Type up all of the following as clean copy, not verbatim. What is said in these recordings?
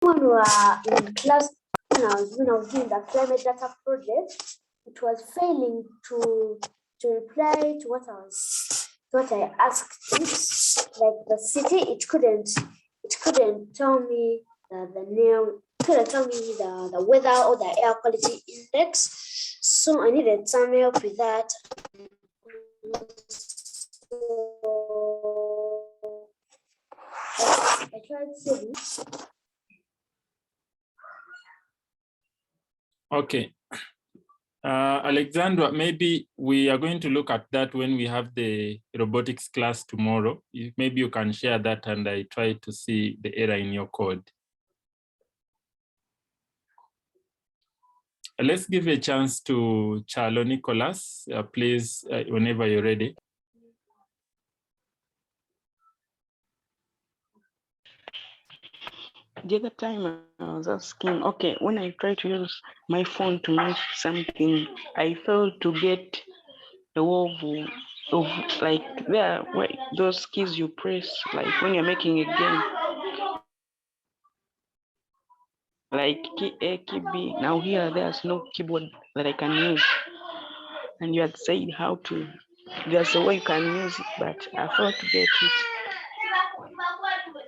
when we were in class, when I was doing the climate data project, it was failing to reply to what I asked it. Like the city, it couldn't tell me the name, it couldn't tell me the weather or the air quality index. So I needed some help with that. I tried saving. Okay. Alexandra, maybe we are going to look at that when we have the robotics class tomorrow. Maybe you can share that and I try to see the error in your code. Let's give a chance to Charlo Nicholas, please, whenever you're ready. The other time I was asking, okay, when I try to use my phone to make something, I failed to get the wall of like there where those keys you press, like when you're making a game, like key A, key B. Now here there's no keyboard that I can use, and you had said how to. There's a way you can use it, but I failed to get it.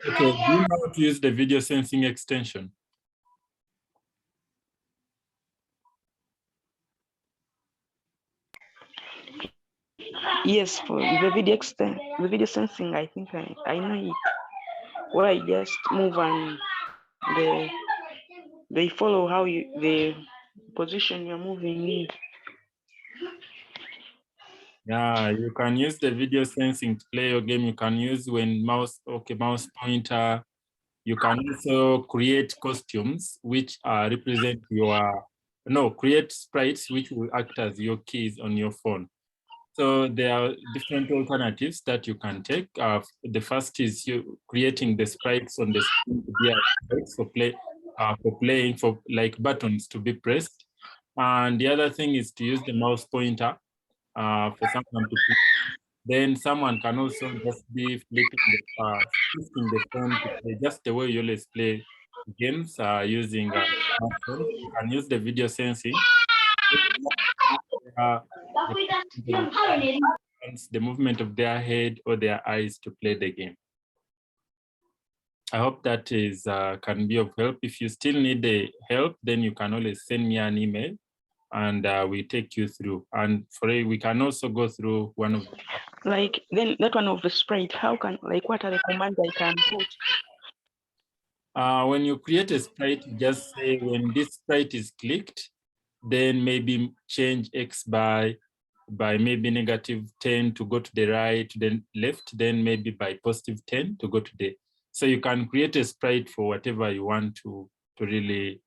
Okay, do you know how to use the video sensing extension? Yes, for the video sensing, I think I know it. Where I just move and they follow how the position you're moving in. Yeah, you can use the video sensing to play your game. You can use when mouse pointer. You can also create costumes which represent create sprites which will act as your keys on your phone. So there are different alternatives that you can take. The first is you creating the sprites on the screen for playing, for like buttons to be pressed. And the other thing is to use the mouse pointer for someone to play. Then someone can also just be shifting the phone to play just the way you always play games using smartphone. You can use the video sensing. The movement of their head or their eyes to play the game. I hope that is can be of help. If you still need the help, then you can always send me an email and we take you through. And we can also go through one of like then that one of the sprite. How can, like, what are the commands I can put? When you create a sprite, you just say when this sprite is clicked, then maybe change X by maybe -10 to go to the right, then left, then maybe by +10 to go to the. So you can create a sprite for whatever you want to really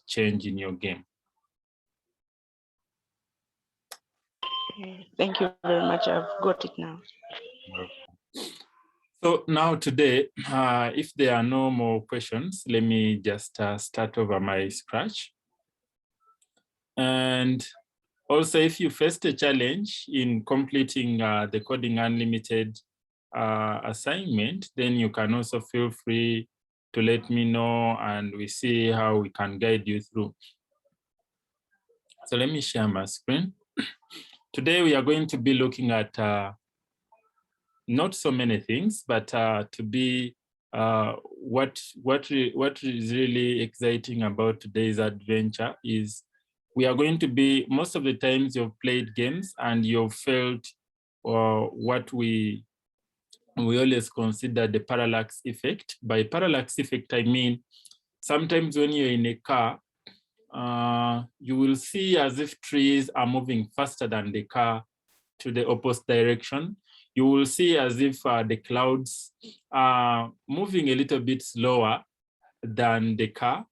change in your game. Thank you very much. I've got it now. So now today, if there are no more questions, let me just start over my Scratch. And also, if you faced a challenge in completing the Coding Unlimited assignment, then you can also feel free to let me know and we see how we can guide you through. So let me share my screen. Today, we are going to be looking at not so many things, but to be what is really exciting about today's adventure is we are going to be, most of the times you've played games and you've felt what we always consider the parallax effect. By parallax effect, I mean, sometimes when you're in a car, you will see as if trees are moving faster than the car to the opposite direction. You will see as if the clouds are moving a little bit slower than the car.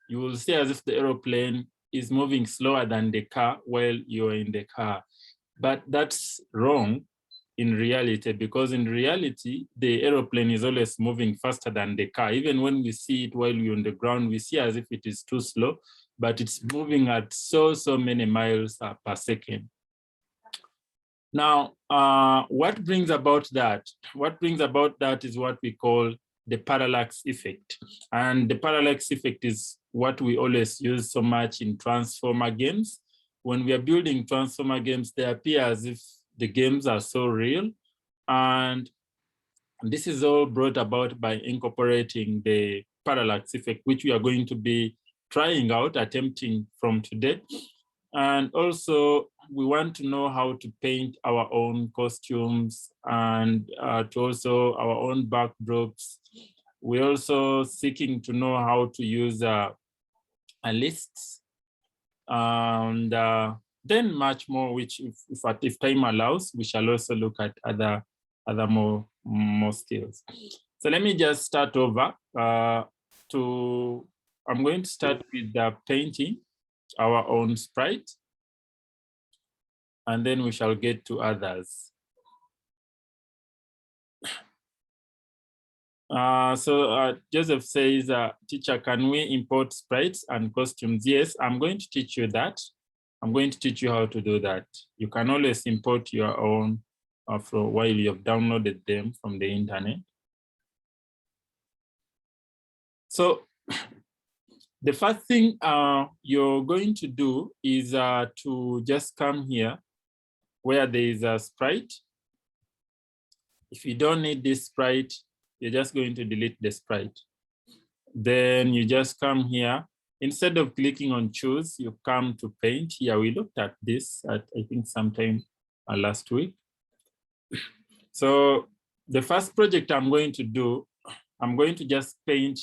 You will see as if the aeroplane is moving slower than the car while you're in the car. But that's wrong in reality, because in reality, the aeroplane is always moving faster than the car. Even when we see it while we're on the ground, we see as if it is too slow, but it's moving at so many miles per second. Now, what brings about that? What brings about that is what we call the parallax effect. And the parallax effect is what we always use so much in transformer games. When we are building transformer games, they appear as if the games are so real. And this is all brought about by incorporating the parallax effect, which we are going to be trying out, attempting from today. And also, we want to know how to paint our own costumes and to also our own backdrops. We're also seeking to know how to use a lists and then much more, which if time allows, we shall also look at other more skills. So let me just start over. I'm going to start with the painting our own sprite, and then we shall get to others. Joseph says, teacher, can we import sprites and costumes? Yes, I'm going to teach you that. I'm going to teach you how to do that. You can always import your own while you have downloaded them from the internet. So the first thing you're going to do is to just come here where there is a sprite. If you don't need this sprite, you're just going to delete the sprite. Then you just come here. Instead of clicking on choose, you come to paint. Here we looked at this at, I think, sometime last week. So the first project I'm going to do, I'm going to just paint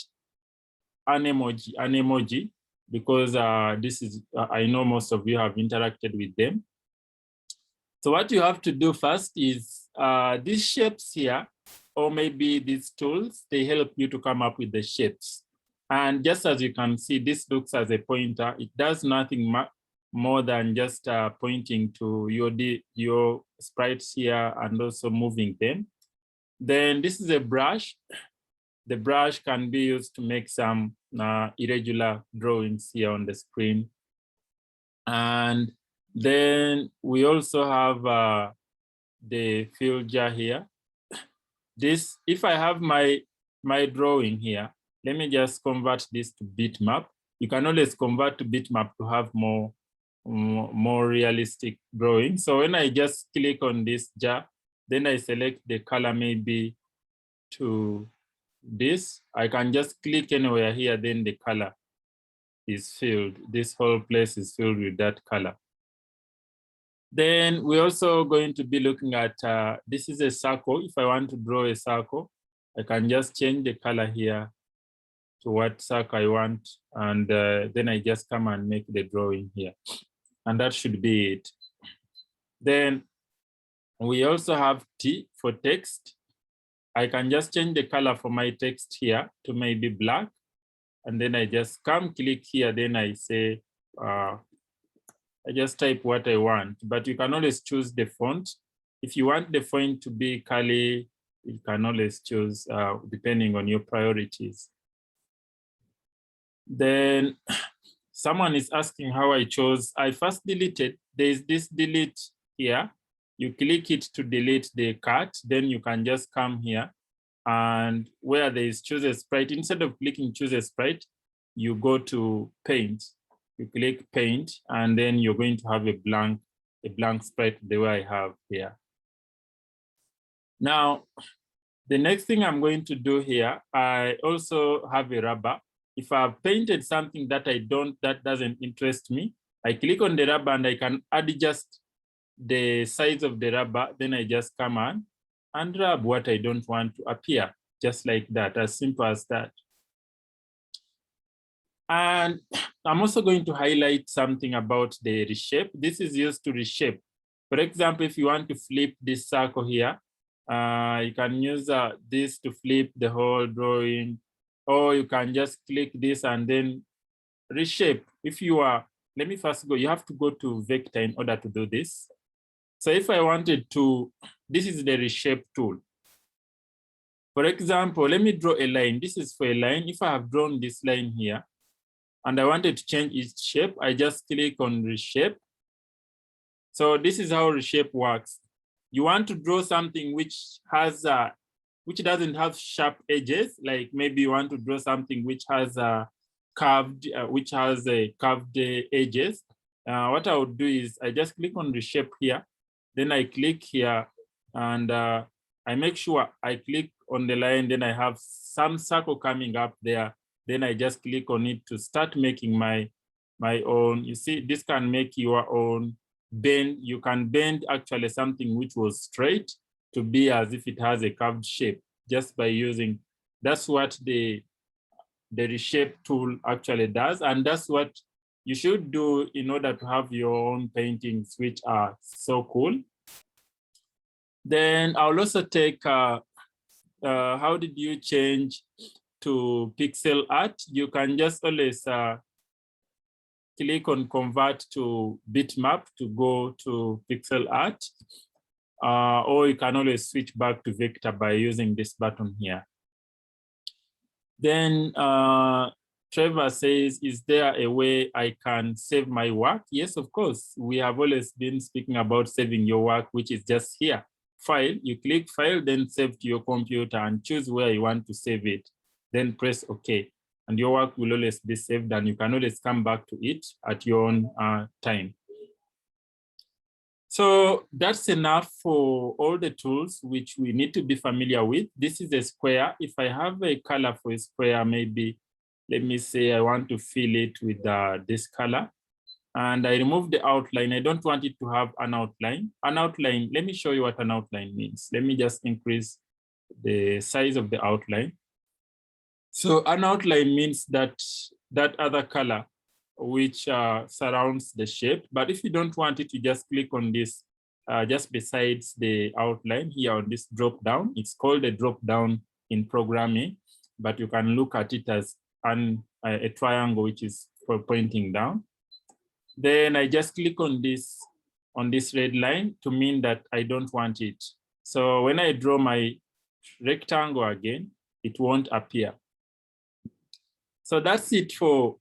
an emoji, because this is, I know most of you have interacted with them. So what you have to do first is these shapes here, or maybe these tools, they help you to come up with the shapes. And just as you can see, this looks as a pointer. It does nothing more than just pointing to your sprites here and also moving them. Then this is a brush. The brush can be used to make some irregular drawings here on the screen. And then we also have the fill jar here. This, if I have my drawing here, let me just convert this to bitmap. You can always convert to bitmap to have more realistic drawing. So when I just click on this jar, then I select the color maybe to this, I can just click anywhere here, then the color is filled. This whole place is filled with that color. Then we're also going to be looking at, this is a circle. If I want to draw a circle, I can just change the color here to what circle I want. And then I just come and make the drawing here. And that should be it. Then we also have T for text. I can just change the color for my text here to maybe black. And then I just come click here, then I say, I just type what I want, but you can always choose the font. If you want the font to be curly, you can always choose depending on your priorities. Then someone is asking how I chose. I first deleted, there's this delete here. You click it to delete the cut, then you can just come here and where there is choose a sprite, instead of clicking choose a sprite, you go to paint. You click paint, and then you're going to have a blank sprite the way I have here. Now, the next thing I'm going to do here, I also have a rubber. If I've painted something that that doesn't interest me, I click on the rubber and I can adjust the size of the rubber. Then I just come on and rub what I don't want to appear, just like that, as simple as that. And I'm also going to highlight something about the reshape. This is used to reshape. For example, if you want to flip this circle here, you can use this to flip the whole drawing, or you can just click this and then reshape. If you are, let me first go, you have to go to vector in order to do this. So if I wanted to, this is the reshape tool. For example, let me draw a line. This is for a line. If I have drawn this line here, and I wanted to change its shape, I just click on reshape. So this is how reshape works. You want to draw something which has which doesn't have sharp edges, like maybe you want to draw something which has a curved, edges. What I would do is I just click on Reshape here, then I click here, and I make sure I click on the line, then I have some circle coming up there. Then I just click on it to start making my own. You see, this can make your own bend. You can bend actually something which was straight to be as if it has a curved shape just by using, that's what the Reshape tool actually does. And that's what you should do in order to have your own paintings, which are so cool. Then I'll also take, how did you change to pixel art? You can just always click on convert to bitmap to go to pixel art, or you can always switch back to vector by using this button here. Then Trevor says, is there a way I can save my work? Yes, of course. We have always been speaking about saving your work, which is just here. File, you click file, then save to your computer and choose where you want to save it. Then press OK. And your work will always be saved, and you can always come back to it at your own time. So that's enough for all the tools which we need to be familiar with. This is a square. If I have a color for a square, maybe, let me say I want to fill it with this color. And I remove the outline. I don't want it to have an outline. An outline, let me show you what an outline means. Let me just increase the size of the outline. So an outline means that other color which surrounds the shape. But if you don't want it, you just click on this just besides the outline here on this drop down. It's called a drop down in programming, but you can look at it as a triangle which is for pointing down. Then I just click on this red line to mean that I don't want it. So when I draw my rectangle again, it won't appear. So that's it for,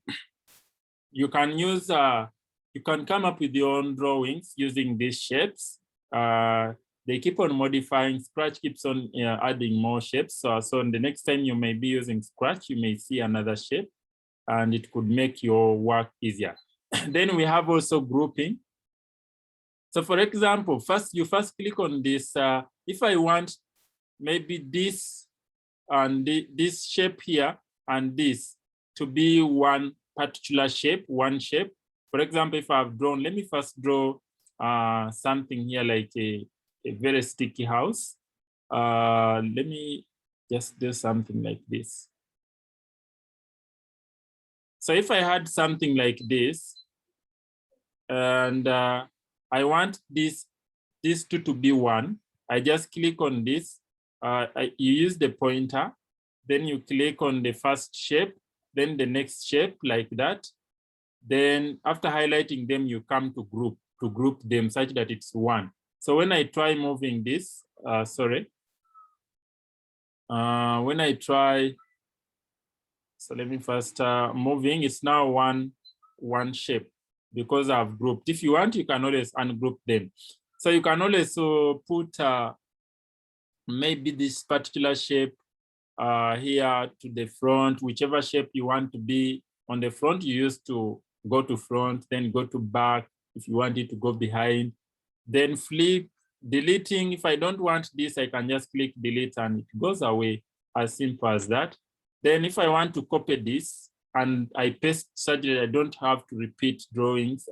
you can use, you can come up with your own drawings using these shapes. They keep on modifying, Scratch keeps on adding more shapes. So the next time you may be using Scratch, you may see another shape and it could make your work easier. Then we have also grouping. So for example, you first click on this. If I want maybe this and this shape here and this to be one particular shape, one shape. For example, if I've drawn, let me first draw something here like a very sticky house. Let me just do something like this. So if I had something like this, and I want these two to be one, I just click on this. You use the pointer, then you click on the first shape, then the next shape like that. Then after highlighting them, you come to group them such that it's one. So when I try moving this, when I try, so let me first moving, it's now one shape because I've grouped. If you want, you can always ungroup them. So you can always put maybe this particular shape here to the front, whichever shape you want to be on the front, you use to go to front, then go to back if you want it to go behind, then flip, deleting. If I don't want this, I can just click delete and it goes away, as simple as that. Then if I want to copy this and I paste such that I don't have to repeat drawings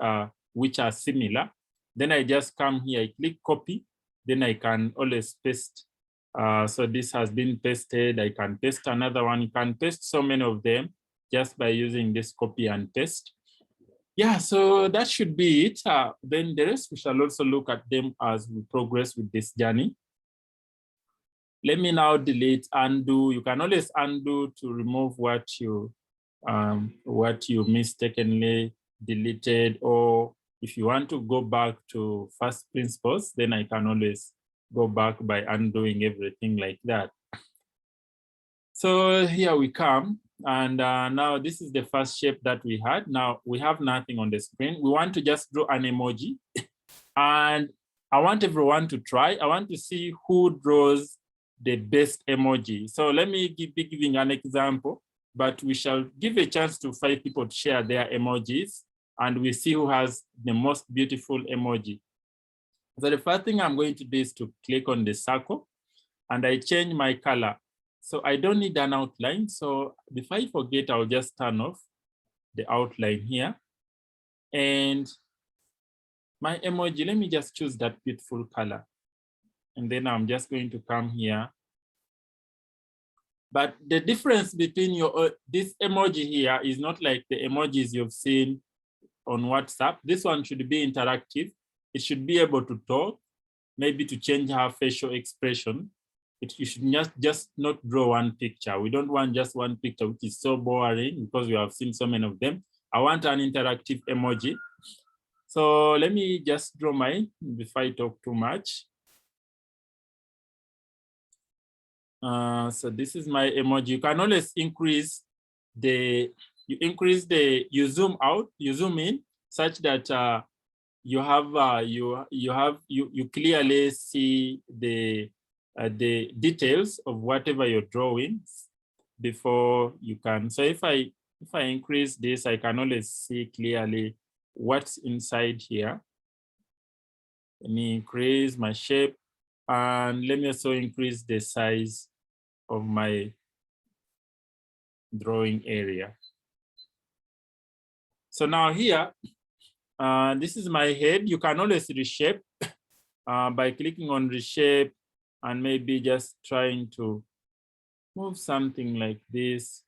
which are similar, then I just come here, I click copy, then I can always paste. So this has been pasted. I can paste another one. You can paste so many of them just by using this copy and paste. Yeah, so that should be it. Then the rest, we shall also look at them as we progress with this journey. Let me now delete, undo. You can always undo to remove what you mistakenly deleted, or if you want to go back to first principles, then I can always go back by undoing everything like that. So here we come. And now this is the first shape that we had. Now we have nothing on the screen. We want to just draw an emoji. And I want everyone to try. I want to see who draws the best emoji. So let me be giving an example, but we shall give a chance to 5 people to share their emojis, and we see who has the most beautiful emoji. So the first thing I'm going to do is to click on the circle, and I change my color. So I don't need an outline. So before I forget, I'll just turn off the outline here. And my emoji, let me just choose that beautiful color. And then I'm just going to come here. But the difference between this emoji here is not like the emojis you've seen on WhatsApp. This one should be interactive. It should be able to talk, maybe to change her facial expression. You should just not draw one picture. We don't want just one picture, which is so boring because we have seen so many of them. I want an interactive emoji. So let me just draw mine before I talk too much. So this is my emoji. You can always increase you zoom out, you zoom in such that you clearly see the details of whatever you're drawing before you can. So if I increase this, I can always see clearly what's inside here. Let me increase my shape, and let me also increase the size of my drawing area. So now here, this is my head. You can always reshape by clicking on reshape and maybe just trying to move something like this.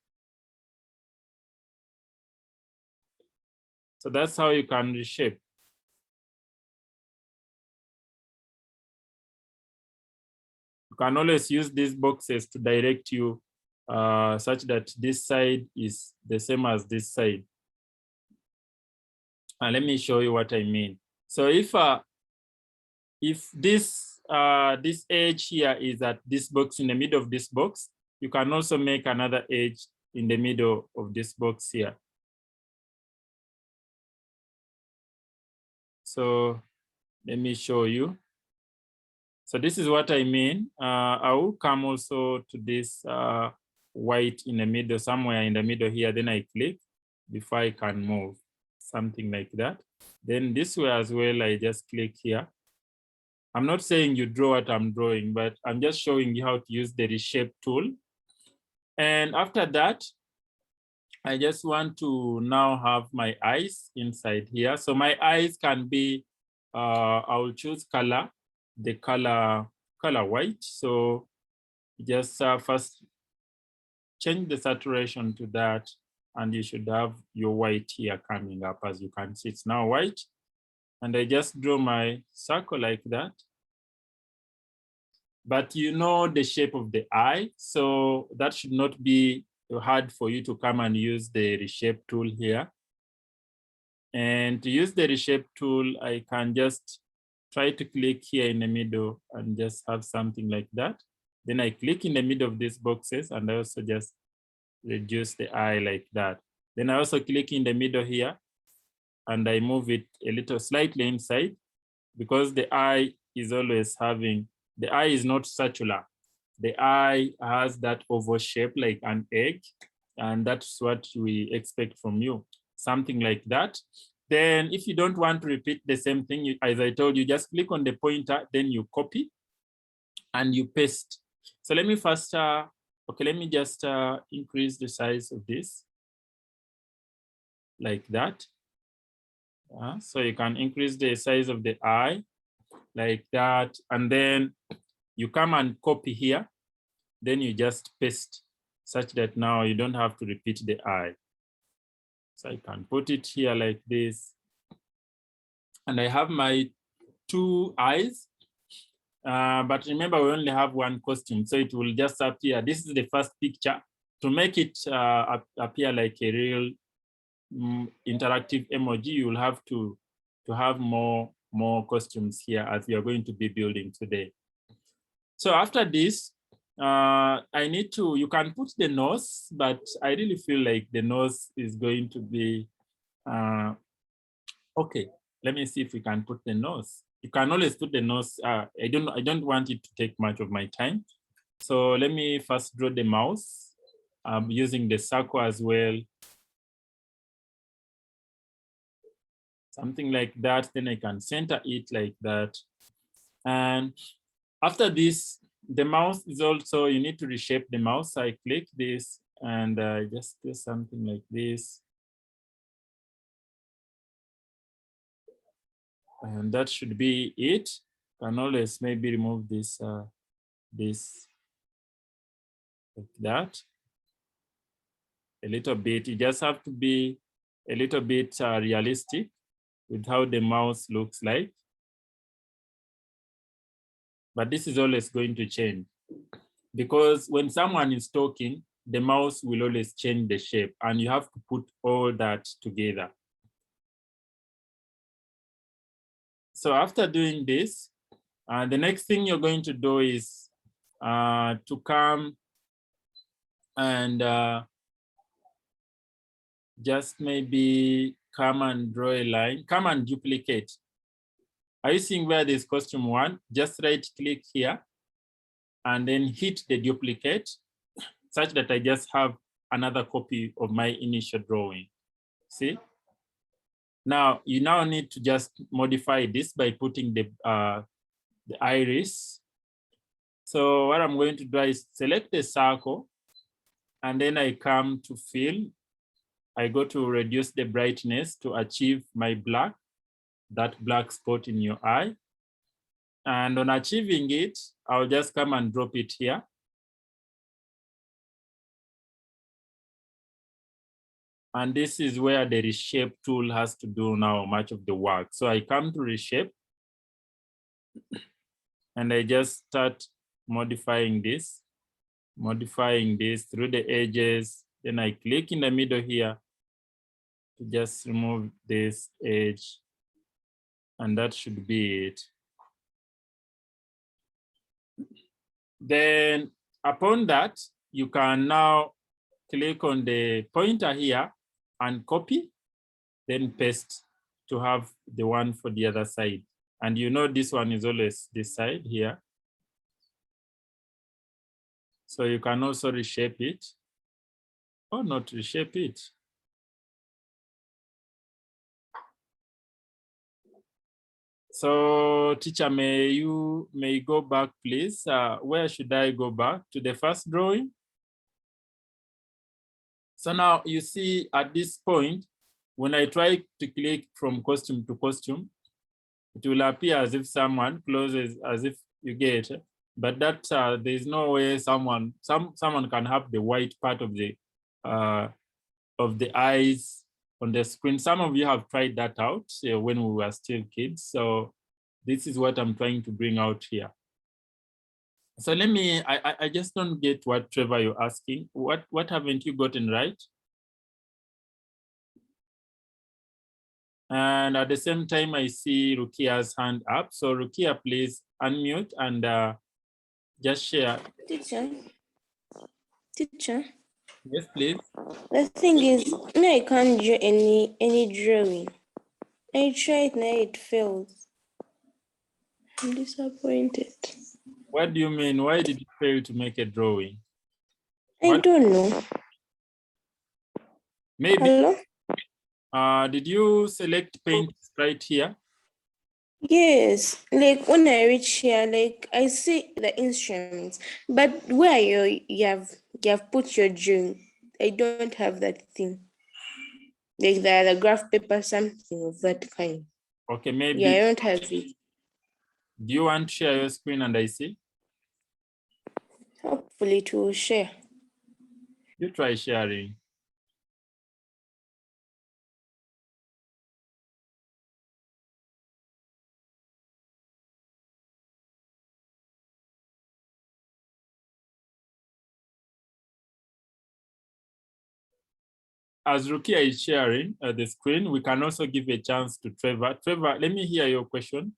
So that's how you can reshape. You can always use these boxes to direct you such that this side is the same as this side. And let me show you what I mean. So if this edge here is at this box, in the middle of this box, you can also make another edge in the middle of this box here. So let me show you. So this is what I mean. I will come also to this white in the middle, somewhere in the middle here, then I click before I can move, something like that. Then this way as well, I just click here. I'm not saying you draw what I'm drawing, but I'm just showing you how to use the Reshape tool. And after that, I just want to now have my eyes inside here. So my eyes can be, I will choose color, the color white. So just first change the saturation to that, and you should have your white here coming up. As you can see, it's now white. And I just draw my circle like that. But you know the shape of the eye, so that should not be hard for you to come and use the Reshape tool here. And to use the Reshape tool, I can just try to click here in the middle and just have something like that. Then I click in the middle of these boxes, and I also just reduce the eye like that. Then I also click in the middle here, and I move it a little slightly inside, because the eye is always having, the eye is not circular. The eye has that oval shape like an egg, and that's what we expect from you, something like that. Then if you don't want to repeat the same thing, as I told you, just click on the pointer, then you copy and you paste. So let me first, okay, let me just increase the size of this like that. So you can increase the size of the eye like that, and then you come and copy here, then you just paste such that now you don't have to repeat the eye. So I can put it here like this, and I have my 2 eyes, but remember we only have one costume, so it will just appear. This is the first picture. To make it appear like a real interactive emoji, you will have to have more costumes here, as we are going to be building today. So after this, I need to, you can put the nose, but I really feel like the nose is going to be, okay, let me see if we can put the nose. You can always put the nose, I don't want it to take much of my time. So let me first draw the mouse. I'm using the circle as well. Something like that, then I can center it like that. And after this, the mouse is also, you need to reshape the mouse. So I click this and just do something like this. And that should be it. Can always maybe remove this, this like that. A little bit, you just have to be a little bit realistic with how the mouse looks like. But this is always going to change because when someone is talking, the mouse will always change the shape and you have to put all that together. So after doing this, the next thing you're going to do is to come and just maybe come and draw a line, come and duplicate. Are you seeing where there's costume 1? Just right click here and then hit the duplicate such that I just have another copy of my initial drawing. See? Now, you now need to just modify this by putting the iris. So what I'm going to do is select the circle and then I come to fill. I go to reduce the brightness to achieve my black, that black spot in your eye. And on achieving it, I'll just come and drop it here. And this is where the Reshape tool has to do now much of the work. So I come to Reshape and I just start modifying this through the edges. Then I click in the middle here to just remove this edge. And that should be it. Then upon that, you can now click on the pointer here and copy, then paste to have the one for the other side. And you know this one is always this side here. So you can also reshape it or not reshape it. So teacher, may you go back, please. Where should I go back? To the first drawing? So now you see at this point, when I try to click from costume to costume, it will appear as if someone closes, as if you get, but that there's no way someone can have the white part of the eyes on the screen. Some of you have tried that out when we were still kids. So this is what I'm trying to bring out here. So let me, I just don't get what Trevor you're asking. What haven't you gotten right? And at the same time, I see Rukia's hand up. So Rukia, please unmute and just share. Teacher. Yes, please. The thing is, no, I can't draw any drawing. I tried, now it fails. I'm disappointed. What do you mean? Why did you fail to make a drawing? I don't know. Maybe. Hello? Did you select paint right here? Yes, like when I reach here, like I see the instruments, but where you have put your drawing, I don't have that thing. Like the graph paper, something of that kind. Okay, maybe. Yeah, I don't have it. Do you want to share your screen and I see? Hopefully to share. You try sharing. As Rukia is sharing the screen, we can also give a chance to Trevor. Trevor, let me hear your question.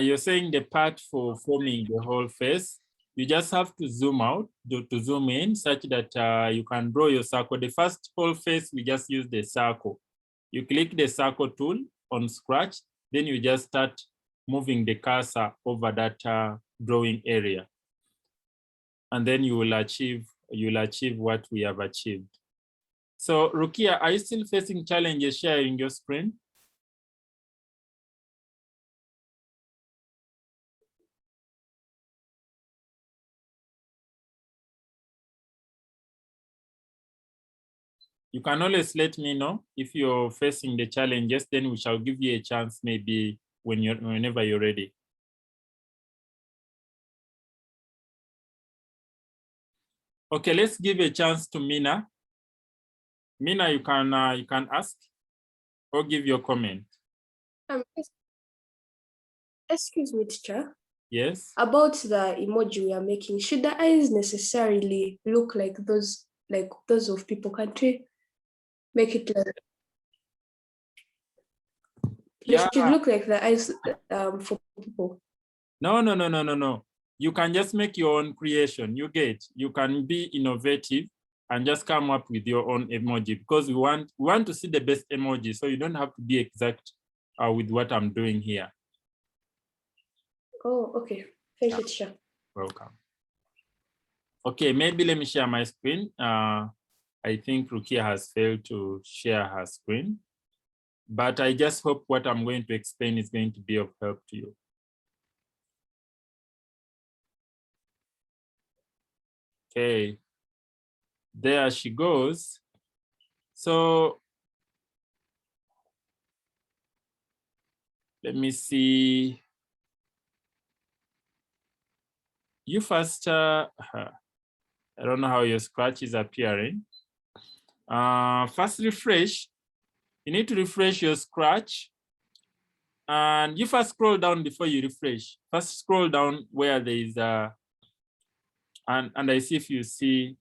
You're saying the part for forming the whole face. you just have to zoom out, to zoom in such that you can draw your circle. The first whole face, we just use the circle. You click the circle tool on Scratch, then you just start moving the cursor over that drawing area. And then you'll achieve what we have achieved. So Rukia, are you still facing challenges sharing your screen? You can always let me know if you're facing the challenges, then we shall give you a chance maybe whenever you're ready. Okay, let's give a chance to Mina. Mina, you can ask or give your comment. Excuse me, teacher. Yes. About the emoji we are making, should the eyes necessarily look like those of people? Can't we make it like they should look like the eyes for people? No. You can just make your own creation. You can be innovative and just come up with your own emoji, because we want to see the best emoji. So you don't have to be exact with what I'm doing here. Oh, okay. Thank you, teacher. Welcome. Okay, maybe let me share my screen. I think Rukia has failed to share her screen, but I just hope what I'm going to explain is going to be of help to you. Okay, there she goes. So let me see. You first, I don't know how your Scratch is appearing. First refresh. You need to refresh your Scratch. And you first scroll down before you refresh. First scroll down where there is and I see if you see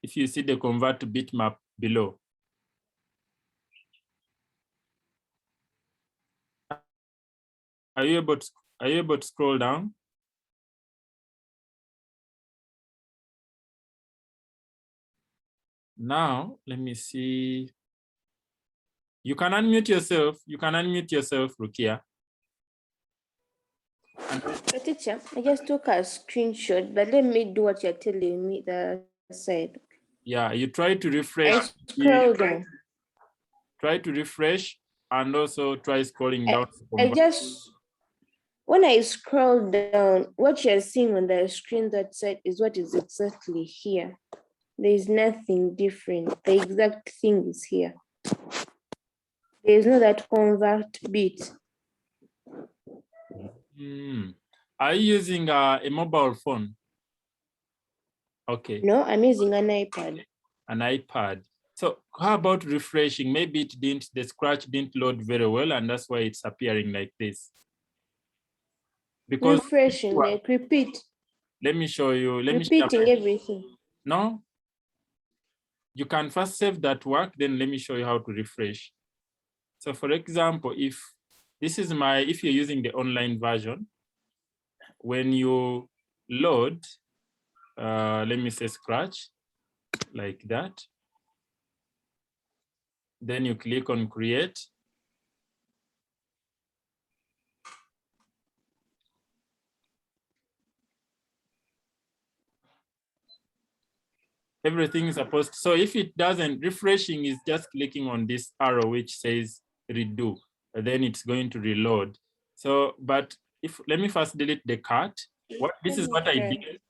the convert to bitmap below. Are you able to scroll down? Now, let me see. You can unmute yourself. Rukia. Teacher, I just took a screenshot, but let me do what you're telling me that I said. Yeah, you try to refresh. I scroll down. Try to refresh and also try scrolling down. When I scroll down, what you're seeing on the screen that side is what is exactly here. There is nothing different. The exact thing is here. There is no that convert bit. Are you using a mobile phone? Okay. No, I'm using an iPad. An iPad. So how about refreshing? Maybe the Scratch didn't load very well, and that's why it's appearing like this. Because refreshing, like repeat. Let me show you. Repeating everything. No. You can first save that work, then let me show you how to refresh. So for example, if you're using the online version, when you load, let me say Scratch, like that. Then you click on create. Everything is supposed to, so if it doesn't, refreshing is just clicking on this arrow which says redo, and then it's going to reload. So, but let me first delete the cart. This is what I did.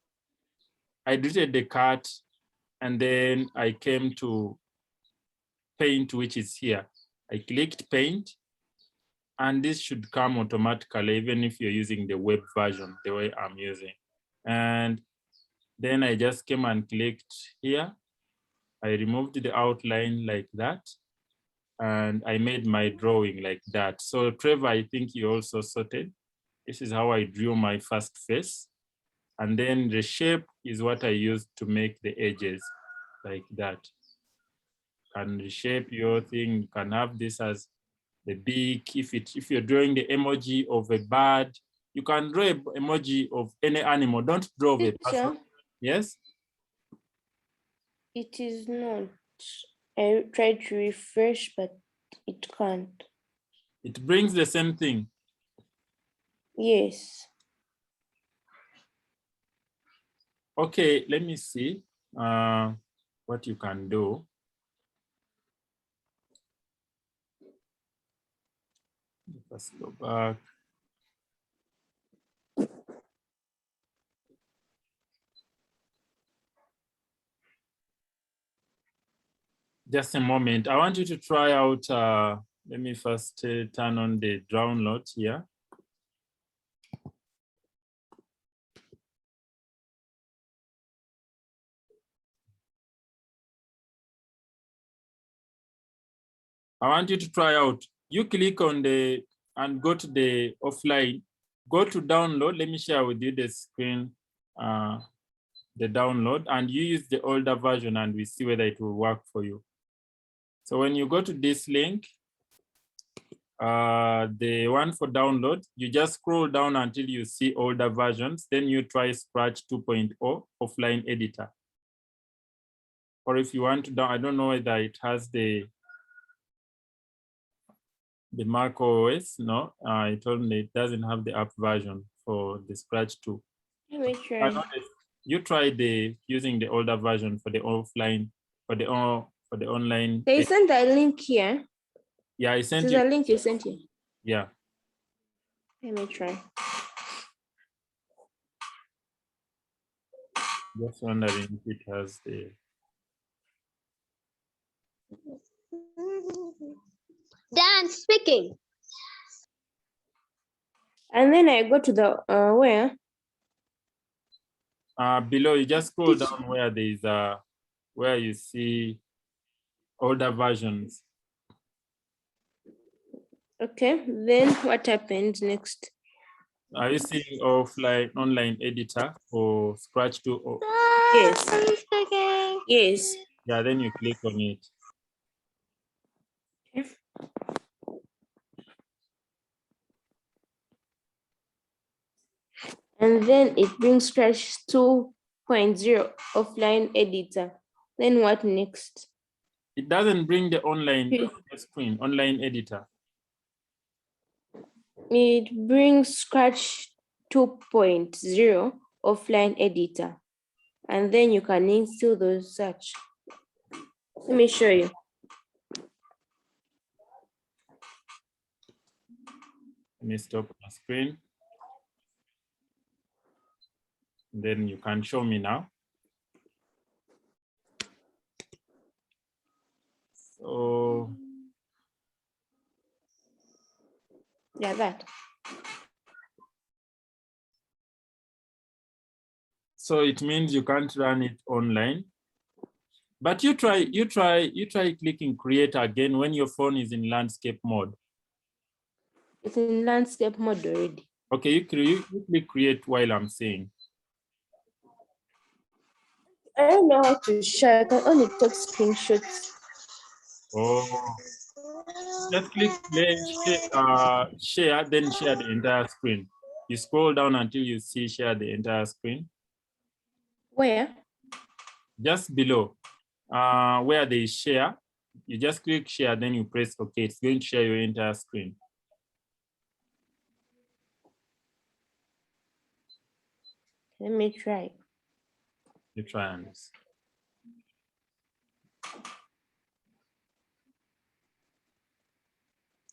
I deleted the cart and then I came to paint, which is here. I clicked paint and this should come automatically, even if you're using the web version, the way I'm using. And then I just came and clicked here. I removed the outline like that, and I made my drawing like that. So Trevor, I think you also sorted. This is how I drew my first face. And then the shape is what I used to make the edges like that. And reshape your thing. You can have this as the beak. If you're drawing the emoji of a bird, You can draw an emoji of any animal. Don't draw of a person. Teacher, Yes? it is not. I tried to refresh, but it can't. It brings the same thing. Yes. Okay, let me see what you can do. Let's go back. Just a moment. I want you to try out, let me first turn on the download here. I want you to try out. You click on the, and go to the offline, go to download. Let me share with you the screen, the download, and you use the older version and we see whether it will work for you. So when you go to this link, the one for download, you just scroll down until you see older versions. Then you try Sprite 2.0 offline editor. Or if you want to down, I don't know whether it has the Mac OS. No, it only it doesn't have the app version for the Sprite 2. Let me try. You try the using the older version for the offline, for the online. They sent a link here. Yeah, I sent This you. is a link you sent here. Yeah. Let me try. Just wondering if it has the. Dan speaking. And then I go to the where? Below, you just scroll down where there is where you see older versions. Okay, then what happened next? Are you seeing offline online editor for Scratch 2? Yes. I'm speaking. Yes. Yeah, then you click on it. Okay. And then it brings Scratch 2.0 offline editor. Then what next? It doesn't bring the online screen, online editor. It brings Scratch 2.0 offline editor. And then you can install those such. Let me show you. Let me stop my screen. Then you can show me now. So Yeah, that. so it means you can't run it online. But you try clicking create again when your phone is in landscape mode. It's in landscape mode already. Okay, you click create while I'm saying. I don't know how to share. I can only take screenshots. Oh, just click play, share, then share the entire screen. You scroll down until you see share the entire screen. Where? Just below, where they share, you just click share, then you press OK. It's going to share your entire screen. Let me try. You try and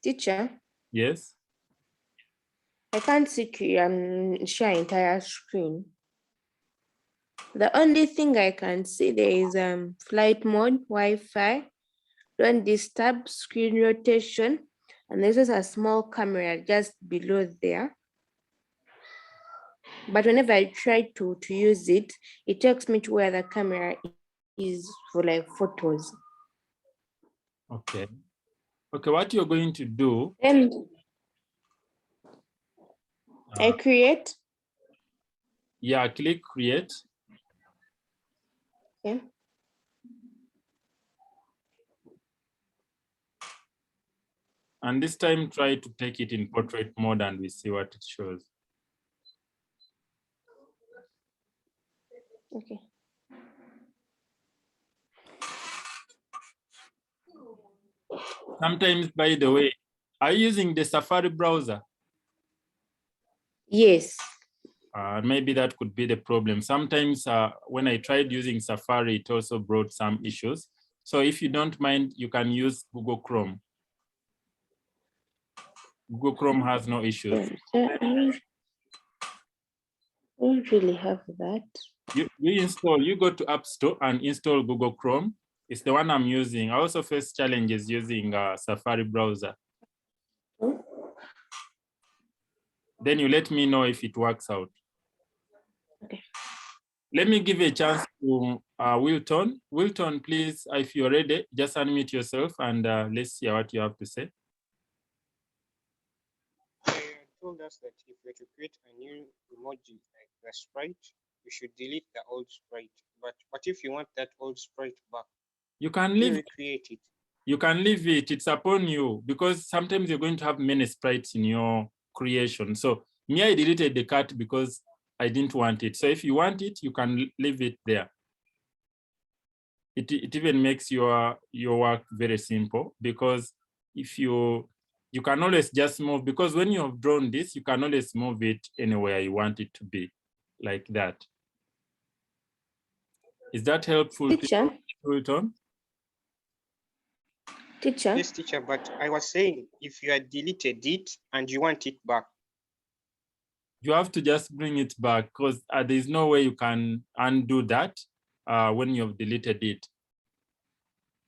Teacher, yes. I can't see share entire screen. The only thing I can see there is flight mode, Wi-Fi, don't disturb, screen rotation, and this is a small camera just below there. But whenever I try to use it, it takes me to where the camera is for like photos. Okay. Okay, what you're going to do. And I create. Yeah, click create. Okay. And this time try to take it in portrait mode and we see what it shows. Okay. Sometimes, by the way, are you using the Safari browser? Yes. Maybe that could be the problem. Sometimes when I tried using Safari, it also brought some issues. So if you don't mind, you can use Google Chrome. Google Chrome has no issues. I don't really have that. You go to App Store and install Google Chrome. It's the one I'm using. I also face challenges using Safari browser. Then you let me know if it works out. Okay. Let me give a chance to Wilton. Wilton, please, if you're ready, just unmute yourself and let's hear what you have to say. Told us that if we're to create a new emoji like the sprite, we should delete the old sprite. But what if you want that old sprite back? You can leave recreate it. You can leave it. It's upon you, because sometimes you're going to have many sprites in your creation. So me, I deleted the cat because I didn't want it. So if you want it, you can leave it there. It even makes your work very simple, because if you can always just move, because when you have drawn this, you can always move it anywhere you want it to be, like that. Is that helpful? Teacher? Wilton? Teacher? Yes, teacher, but I was saying if you had deleted it and you want it back. You have to just bring it back, because there's no way you can undo that when you've deleted it.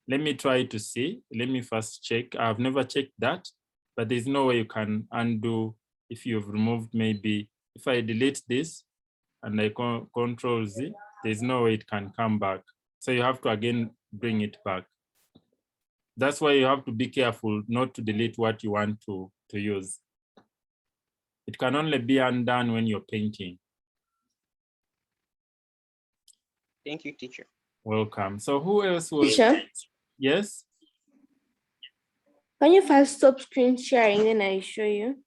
Let me try to see. Let me first check. I've never checked that, but there's no way you can undo if you've removed. Maybe if I delete this and I Control Z, there's no way it can come back. So you have to again bring it back. That's why you have to be careful not to delete what you want to use. It can only be undone when you're painting. Thank you, teacher. Welcome. So who else was? Teacher? Yes? Can you first stop screen sharing, then I show you?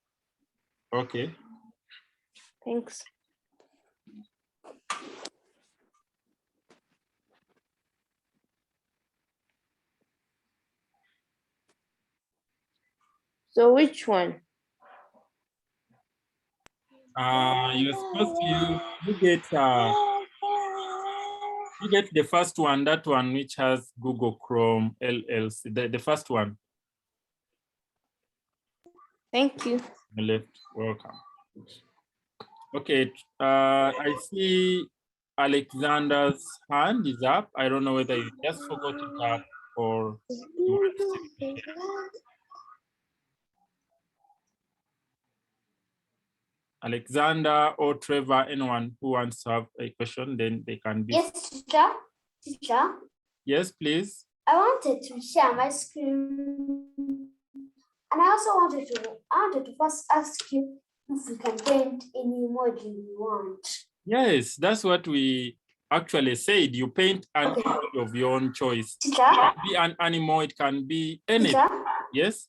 Okay. Thanks. So which one? You're supposed to use, you get the first one, that one which has Google Chrome LLC, the first one. Thank you. On the left, welcome. Okay, I see Alexander's hand is up. I don't know whether you just forgot it up or you want to speak. Alexander or Trevor, anyone who wants to have a question, then they can be. Yes, teacher. Teacher, Yes, please. I wanted to share my screen, and I also wanted to first ask you if we can paint any emoji we want. Yes, that's what we actually said. You paint an emoji of your own choice. Teacher? It can be an animal, it can be anything. Teacher? Yes?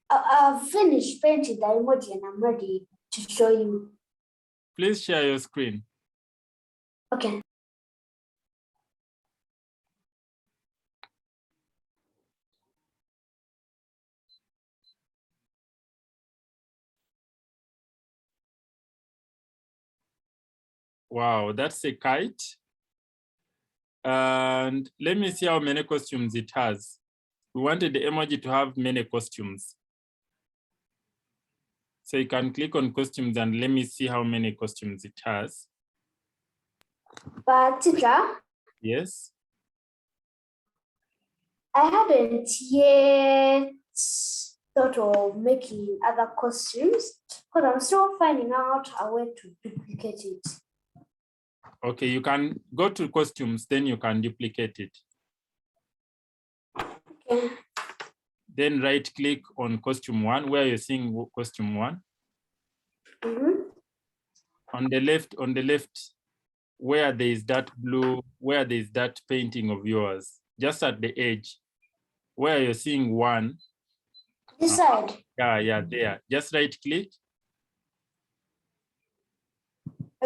I've finished painting the emoji and I'm ready to show you. Please share your screen. Okay. Wow, that's a kite. And let me see how many costumes it has. We wanted the emoji to have many costumes. So you can click on costumes and let me see how many costumes it has. But teacher? Yes. I hadn't yet thought of making other costumes because I'm still finding out a way to duplicate it. Okay, you can go to costumes, then you can duplicate it. Okay. Then right click on costume one, where you're seeing costume one. On the left, where there is that blue, where there is that painting of yours, just at the edge, where you're seeing one. This side? Yeah, there. Just right click.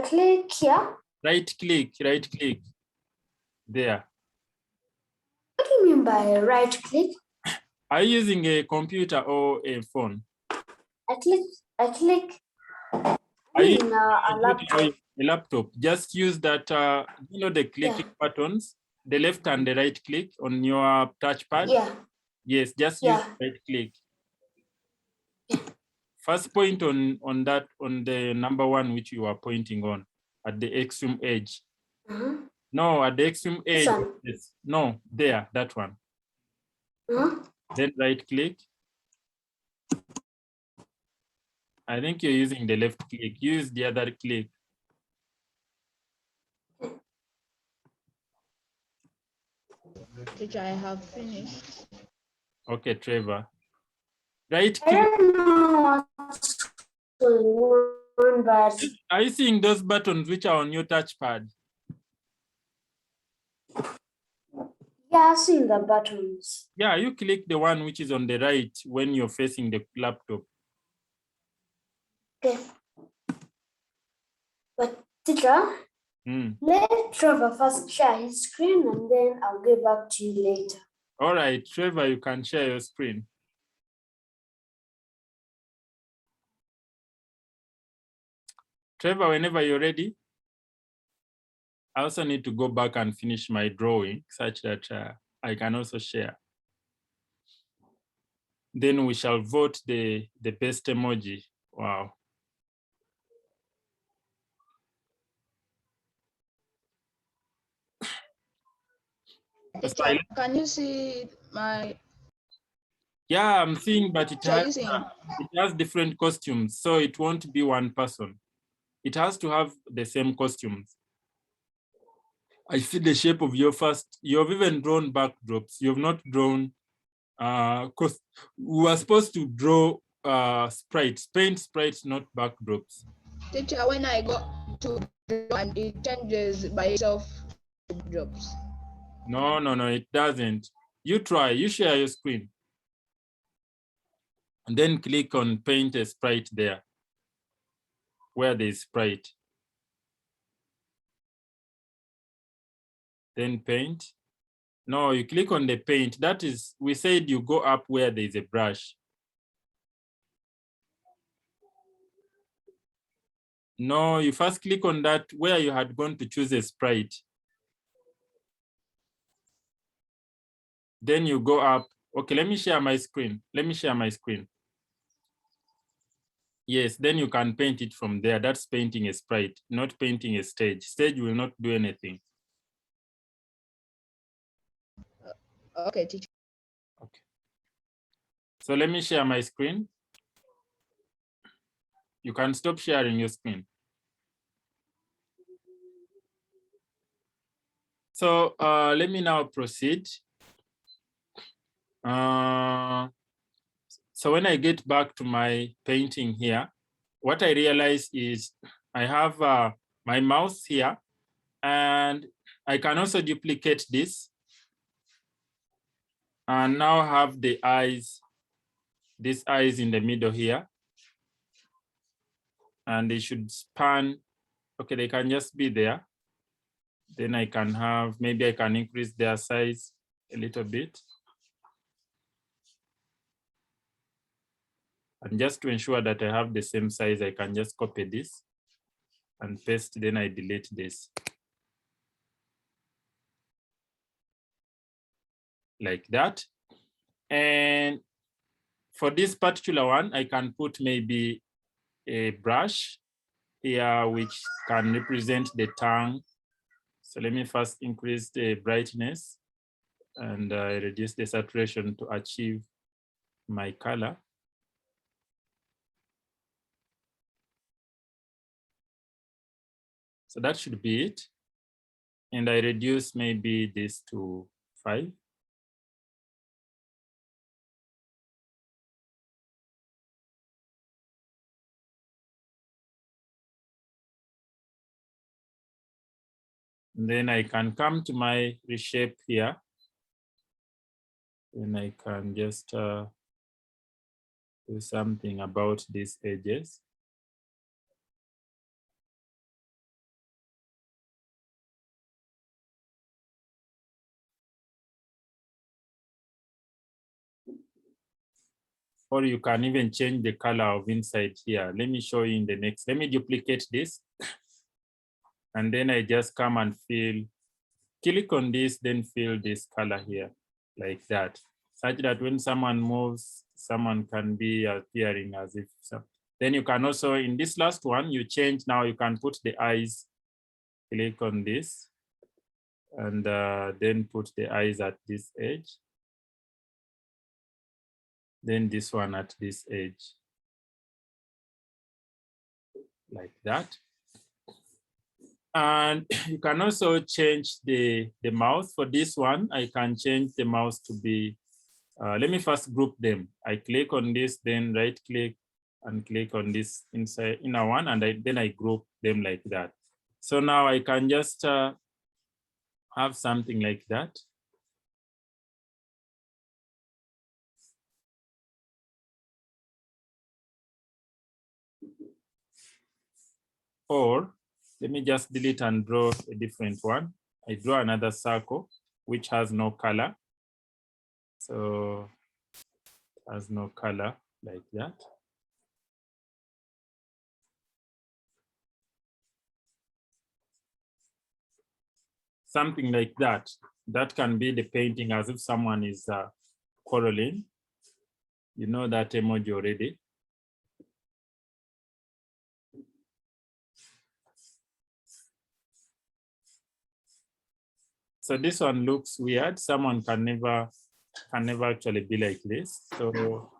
I click here. Right click. There. What do you mean by right click? Are you using a computer or a phone? I click Are you in a laptop. a laptop? Just use that, the clicking buttons, the left and the right click on your touchpad. Yeah. Yes, just use right click. First point on the number one which you are pointing on at the extreme edge. No, at the extreme edge. Yes. No, there, that one. Then right click. I think you're using the left click. Use the other click. Teacher, I have finished. Okay, Trevor. Right I click. don't know what's going on, but Are you seeing those buttons which are on your touchpad? yeah, I've seen the buttons. Yeah, you click the one which is on the right when you're facing the laptop. Okay. But teacher, let Trevor first share his screen and then I'll get back to you later. All right, Trevor, you can share your screen. Trevor, whenever you're ready. I also need to go back and finish my drawing such that I can also share. Then we shall vote the best emoji. Wow. Teacher, can you see my? Yeah, I'm seeing, but it Using. has different costumes, so it won't be one person. It has to have the same costumes. I see the shape of your first. You've even drawn backdrops. You've not drawn. Because we were supposed to draw sprites, paint sprites, not backdrops. Teacher, when I go to draw and it changes by itself drops. No, it doesn't. You try, you share your screen. And then click on paint a sprite there, where there's sprite. Then paint. No, you click on the paint. That is, we said you go up where there's a brush. No, you first click on that where you had gone to choose a sprite. Then you go up. Okay, let me share my screen. Yes, then you can paint it from there. That's painting a sprite, not painting a stage. Stage will not do anything. Okay, teacher. Okay. So let me share my screen. You can stop sharing your screen. So let me now proceed. So when I get back to my painting here, what I realize is I have my mouse here, and I can also duplicate this and now have the eyes, these eyes in the middle here. And they should span, okay, they can just be there. Then I can have, maybe I can increase their size a little bit. And just to ensure that I have the same size, I can just copy this and paste, then I delete this. Like that. And for this particular one, I can put maybe a brush here, which can represent the tongue. So let me first increase the brightness and reduce the saturation to achieve my color. So that should be it. And I reduce maybe this to 5. And then I can come to my reshape here. And I can just do something about these edges. or you can even change the color of inside here. Let me show you in the next. Let me duplicate this. And then I just come and click on this, then fill this color here, like that, such that when someone moves, someone can be appearing as if so. Then you can also, in this last one, you change now, you can put the eyes, click on this, and then put the eyes at this edge. Then this one at this edge, like that. And you can also change the mouse. For this one, I can change the mouse to be, let me first group them. I click on this, then right click and click on this inner one, and then I group them like that. So now I can just have something like that. Or let me just delete and draw a different one. I draw another circle which has no color. So it has no color, like that. Something like that. That can be the painting as if someone is quarreling. You know that emoji already. So this one looks weird. Someone can never actually be like this. So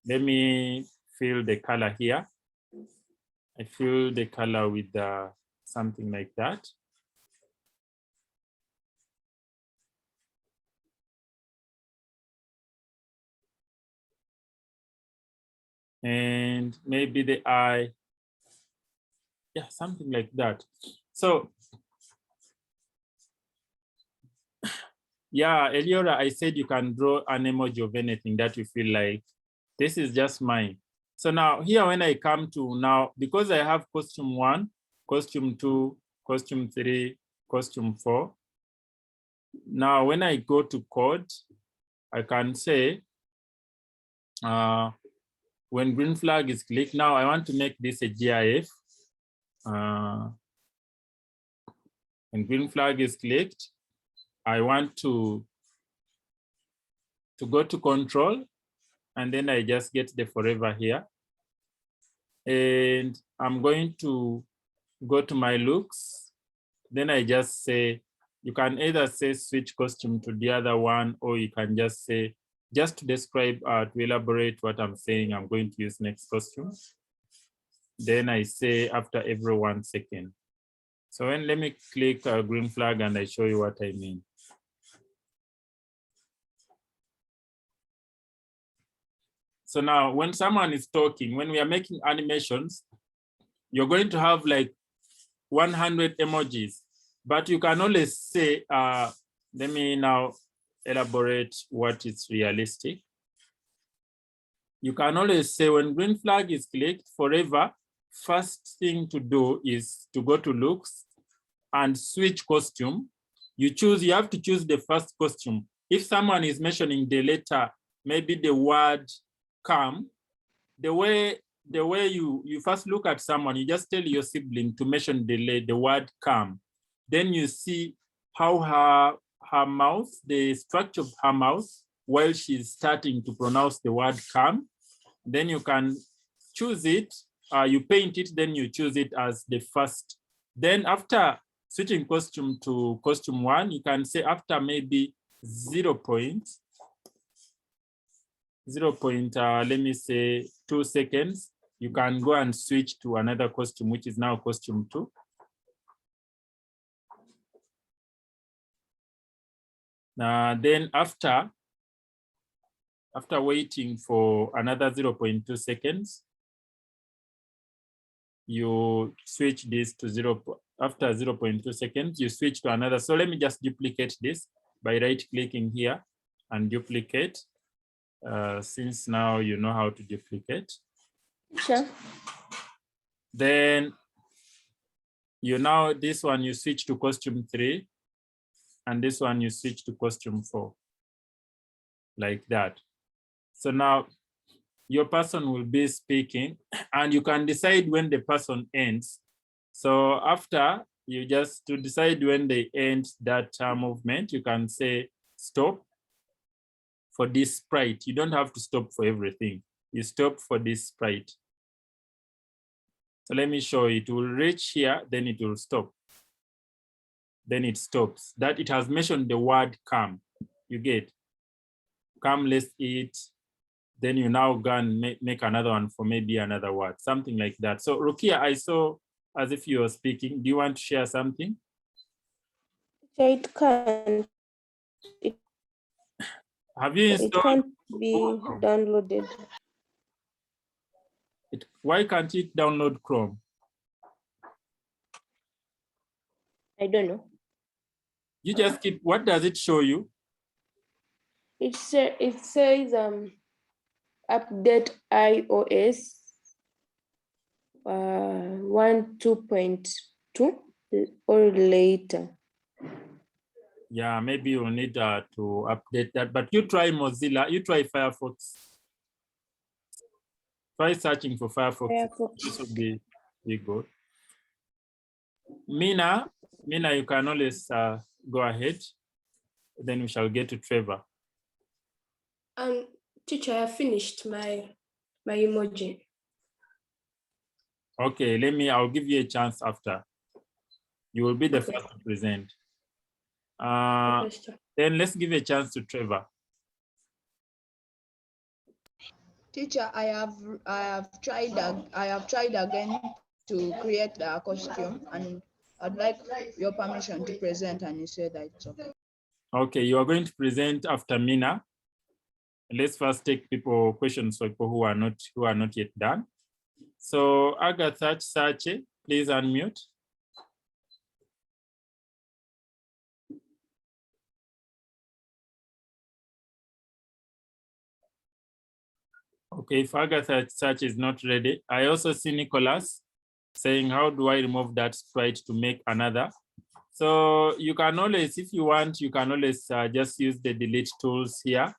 let me fill the color here. I fill the color with something like that. And maybe the eye, yeah, something like that. So yeah, Eliora, I said you can draw an emoji of anything that you feel like. This is just mine. So now here, when I come to now, because I have costume 1, costume 2, costume 3, costume 4. Now, when I go to code, I can say, when green flag is clicked, now I want to make this a GIF. When green flag is clicked, I want to go to control, and then I just get the forever here. And I'm going to go to my looks. Then I just say, you can either say switch costume to the other one, or you can just say, just to describe, to elaborate what I'm saying, I'm going to use next costume. Then I say after every 1 second. So let me click green flag and I show you what I mean. So now when someone is talking, when we are making animations, you're going to have like 100 emojis, but you can always say, let me now elaborate what is realistic. You can always say when green flag is clicked forever, first thing to do is to go to looks and switch costume. You have to choose the first costume. If someone is mentioning the letter, maybe the word come, the way you first look at someone, you just tell your sibling to mention the word come. Then you see how her mouth, the structure of her mouth, while she's starting to pronounce the word come. Then you can choose it, you paint it, then you choose it as the first. Then after switching costume to costume 1, you can say after maybe 0. Let me say 2 seconds, you can go and switch to another costume, which is now costume 2. Then after waiting for another 0.2 seconds, you switch this to 0. After 0.2 seconds, you switch to another. So let me just duplicate this by right-clicking here and duplicate. Since now you know how to duplicate. Sure. Then this one you switch to costume 3, and this one you switch to costume 4, like that. So now your person will be speaking, and you can decide when the person ends. So after you just to decide when they end that movement, you can say stop for this sprite. You don't have to stop for everything. You stop for this sprite. So let me show you. It will reach here, then it will stop. Then it stops. That it has mentioned the word come. You get come, let's eat. Then you now go and make another one for maybe another word, something like that. So Rukia, I saw as if you were speaking. Do you want to share something? It can't. Have you It installed? can't be downloaded. Why can't it download Chrome? I don't know. You just keep, what does it show you? It says update iOS 1.2.2 or later. Yeah, maybe you'll need to update that, but you try Mozilla, you try Firefox. Try searching for Firefox. This would be good. Mina, you can always go ahead. Then we shall get to Trevor. Teacher, I finished my emoji. Okay, I'll give you a chance after. You will be the first to present. Then let's give a chance to Trevor. Teacher, I have tried again to create a costume, and I'd like your permission to present, and you said that it's okay. Okay, you are going to present after Mina. Let's first take questions for people who are not yet done. So Agatha Sache, please unmute. Okay, if Agatha Sache is not ready, I also see Nicholas saying, how do I remove that sprite to make another? So you can always, if you want, you can always just use the delete tools here.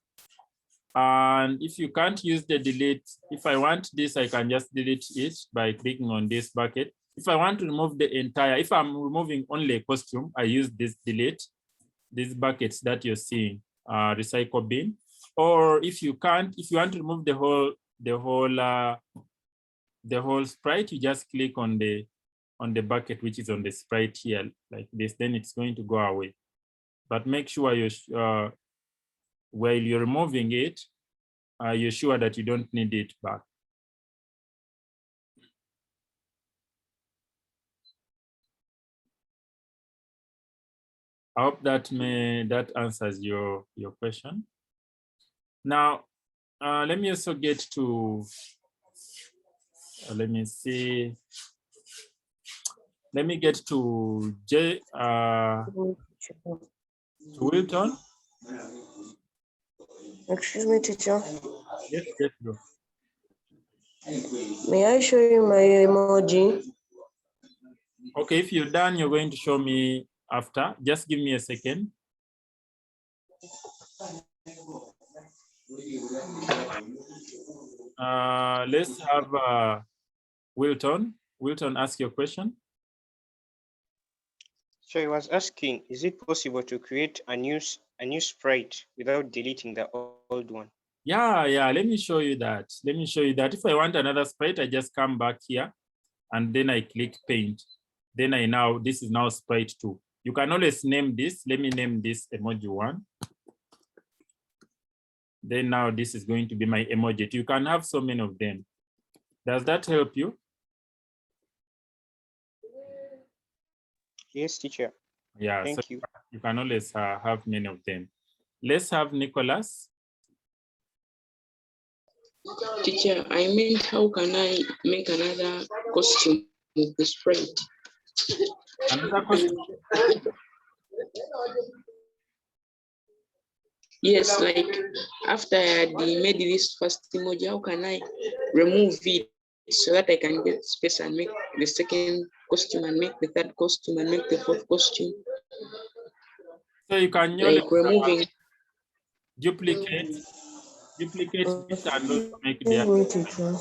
And if you can't use the delete, if I want this, I can just delete it by clicking on this bucket. If I want to remove the entire, if I'm removing only a costume, I use this delete, these buckets that you're seeing, recycle bin. Or if you can't, if you want to remove the whole sprite, you just click on the bucket which is on the sprite here, like this, then it's going to go away. But make sure you're while you're removing it, you're sure that you don't need it back. I hope that answers your question. Now, let me also get to, let me see. Let me get to Wilton. Excuse me, teacher. Yes, go. May I show you my emoji? Okay, if you're done, you're going to show me after. Just give me a second. Let's have Wilton. Wilton, ask your question. So I was asking, is it possible to create a new sprite without deleting the old one? Yeah, let me show you that. If I want another sprite, I just come back here and then I click paint. Then this is now sprite 2. You can always name this. Let me name this emoji 1. Then now this is going to be my emoji. You can have so many of them. Does that help you? Yes, teacher. Yeah, thank so you. You can always have many of them. Let's have Nicholas. Teacher, I meant how can I make another costume with the sprite? Another costume? Yes, like after I had made this first emoji, how can I remove it so that I can get space and make the second costume and make the third costume and make the fourth costume? So you can like removing duplicate duplicate this and also make Excuse the. me, teacher.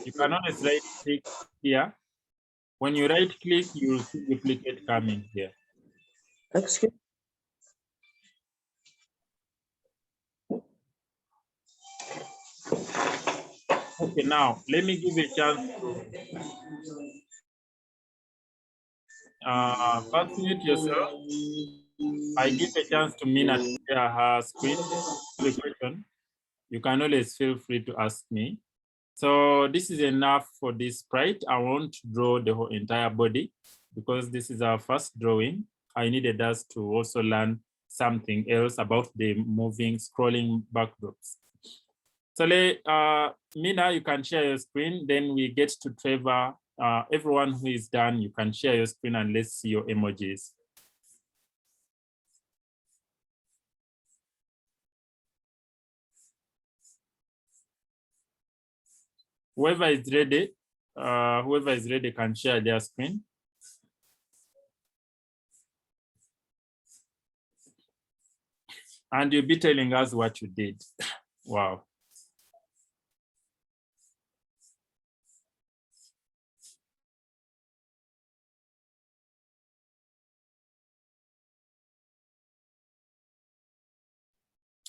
You can always right click here. When you right click, you will see duplicate coming here. Excuse. Okay, now let me give a chance to first mute yourself. I give a chance to Mina to share her screen. The question, you can always feel free to ask me. So this is enough for this sprite. I want to draw the whole entire body because this is our first drawing. I needed us to also learn something else about the moving, scrolling backdrops. So Mina, you can share your screen. Then we get to Trevor. Everyone who is done, you can share your screen and let's see your emojis. Whoever is ready can share their screen. And you'll be telling us what you did. Wow.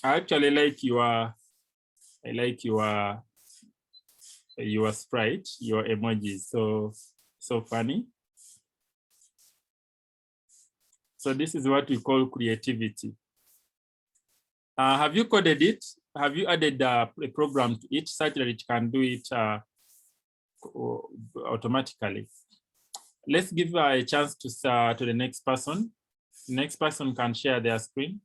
I actually like your sprite, your emojis, so funny. So this is what we call creativity. Have you coded it? Have you added a program to it such that it can do it automatically? Let's give a chance to the next person. The next person can share their screen.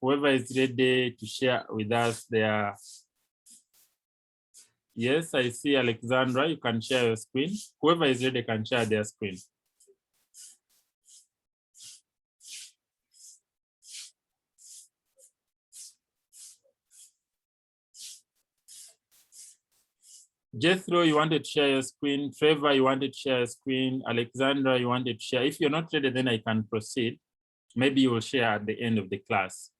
Whoever is ready to share with us their. Yes, I see Alexandra, you can share your screen. Whoever is ready can share their screen. Jethro, you wanted to share your screen. Trevor, you wanted to share your screen. Alexandra, you wanted to share. If you're not ready, then I can proceed. Maybe you will share at the end of the class.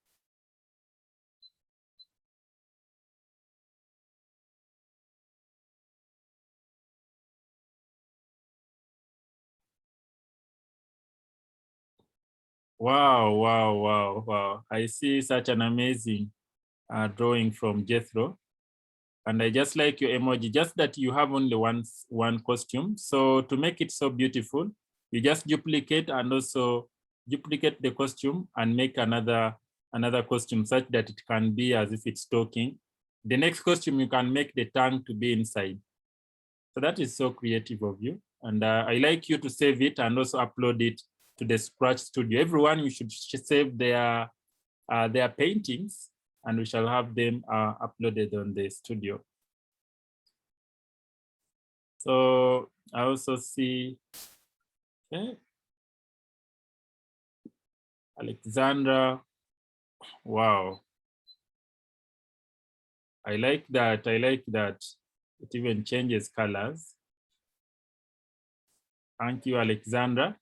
Wow. I see such an amazing drawing from Jethro. And I just like your emoji, just that you have only one costume. So to make it so beautiful, you just duplicate and also duplicate the costume and make another costume such that it can be as if it's talking. The next costume, you can make the tongue to be inside. So that is so creative of you. And I like you to save it and also upload it to the Sprite Studio. Everyone, you should save their paintings and we shall have them uploaded on the studio. So I also see, okay, Alexandra, wow. I like that, it even changes colors. Thank you, Alexandra.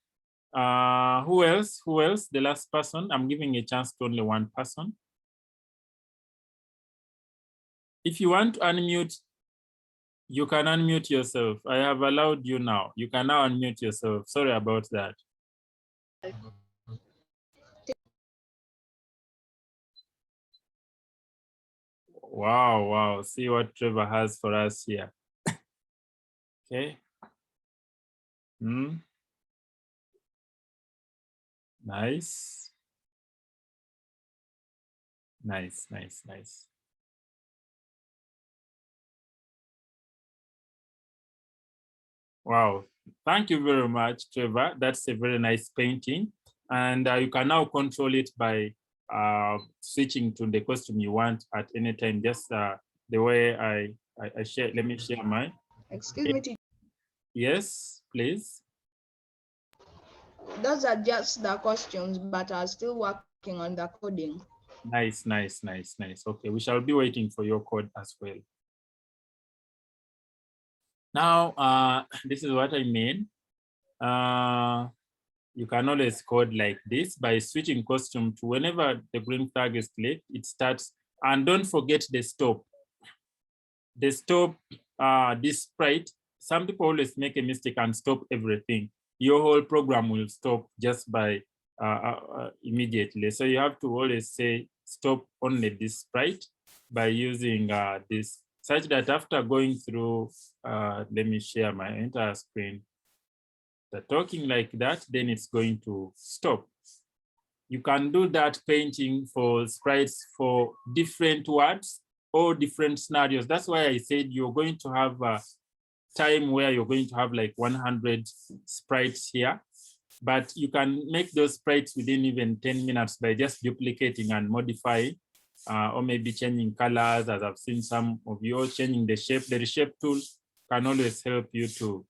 Who else, the last person? I'm giving a chance to only one person. If you want to unmute, you can unmute yourself. I have allowed you now. You can now unmute yourself. Sorry about that. Wow. See what Trevor has for us here. Okay. Nice. Wow, thank you very much, Trevor. That's a very nice painting. And you can now control it by switching to the costume you want at any time, just the way I share. Let me share mine. Excuse me, teacher. Yes, please. Those are just the costumes, but I'm still working on the coding. Nice. Okay, we shall be waiting for your code as well. Now, this is what I mean. you can always code like this by switching costume to whenever the green flag is clicked, it starts. And don't forget the stop. The stop, this sprite, some people always make a mistake and stop everything. Your whole program will stop just by immediately. So you have to always say stop only this sprite by using this, such that after going through, let me share my entire screen. The talking like that, then it's going to stop. You can do that painting for sprites for different words or different scenarios. That's why I said you're going to have a time where you're going to have like 100 sprites here, but you can make those sprites within even 10 minutes by just duplicating and modifying, or maybe changing colors, as I've seen some of you, or changing the shape. The Reshape tool can always help you to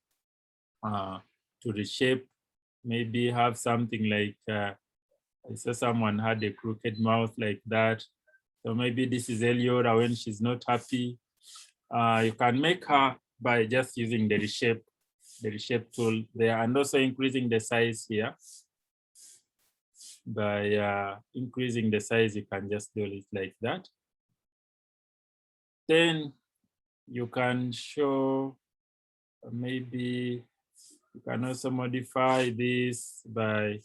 reshape, maybe have something like, I saw someone had a crooked mouth like that. So maybe this is Eliora when she's not happy. You can make her by just using the reshape tool there, and also increasing the size here. By increasing the size, you can just do it like that. Then you can show, maybe you can also modify this by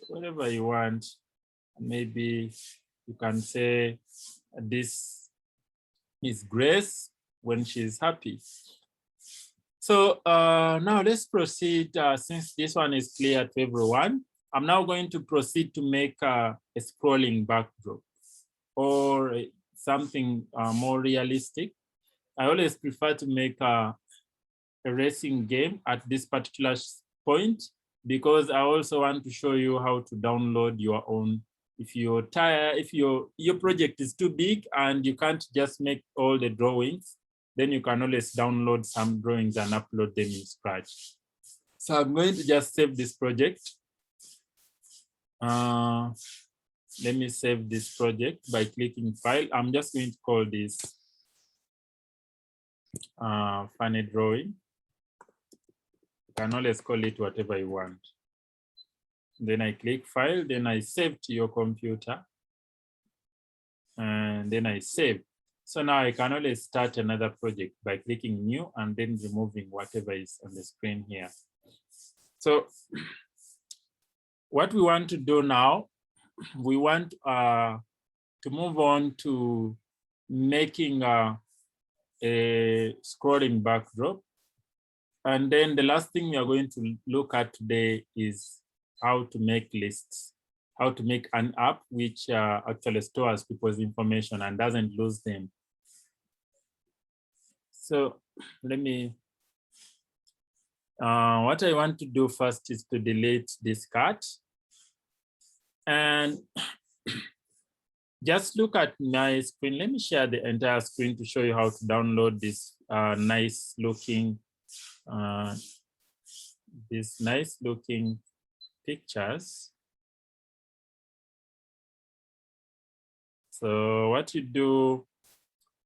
whatever you want. Maybe you can say this is Grace when she's happy. So now let's proceed. Since this one is clear to everyone, I'm now going to proceed to make a scrolling backdrop or something more realistic. I always prefer to make a racing game at this particular point, because I also want to show you how to download your own. If you're tired, if your project is too big and you can't just make all the drawings, then you can always download some drawings and upload them in Sprite. So I'm going to just save this project. Let me save this project by clicking File. I'm just going to call this funny drawing. You can always call it whatever you want. Then I click File, then I save to your computer, and then I save. So now I can always start another project by clicking New and then removing whatever is on the screen here. So what we want to do now, we want to move on to making a scrolling backdrop. And then the last thing we are going to look at today is how to make lists, how to make an app which actually stores people's information and doesn't lose them. So let me, what I want to do first is to delete this cart. And just look at my screen. Let me share the entire screen to show you how to download this nice looking pictures. So what you do,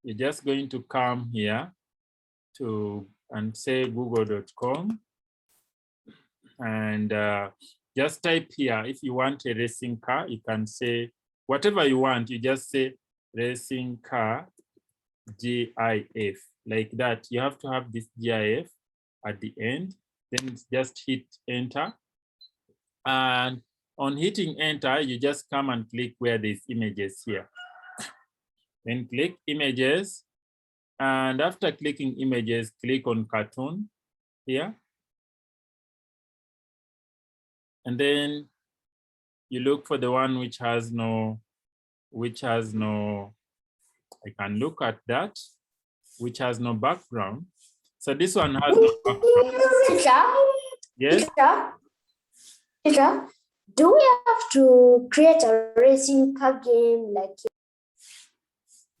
you're just going to come here and say google.com and just type here. If you want a racing car, you can say whatever you want. You just say racing car GIF like that. You have to have this GIF at the end. Then just hit enter. And on hitting enter, you just come and click where there's images here. Then click images. And after clicking images, click on cartoon here. And then you look for the one which has no, I can look at that, which has no background. So this one has no background. Teacher? Yes? Teacher, do we have to create a racing car game like?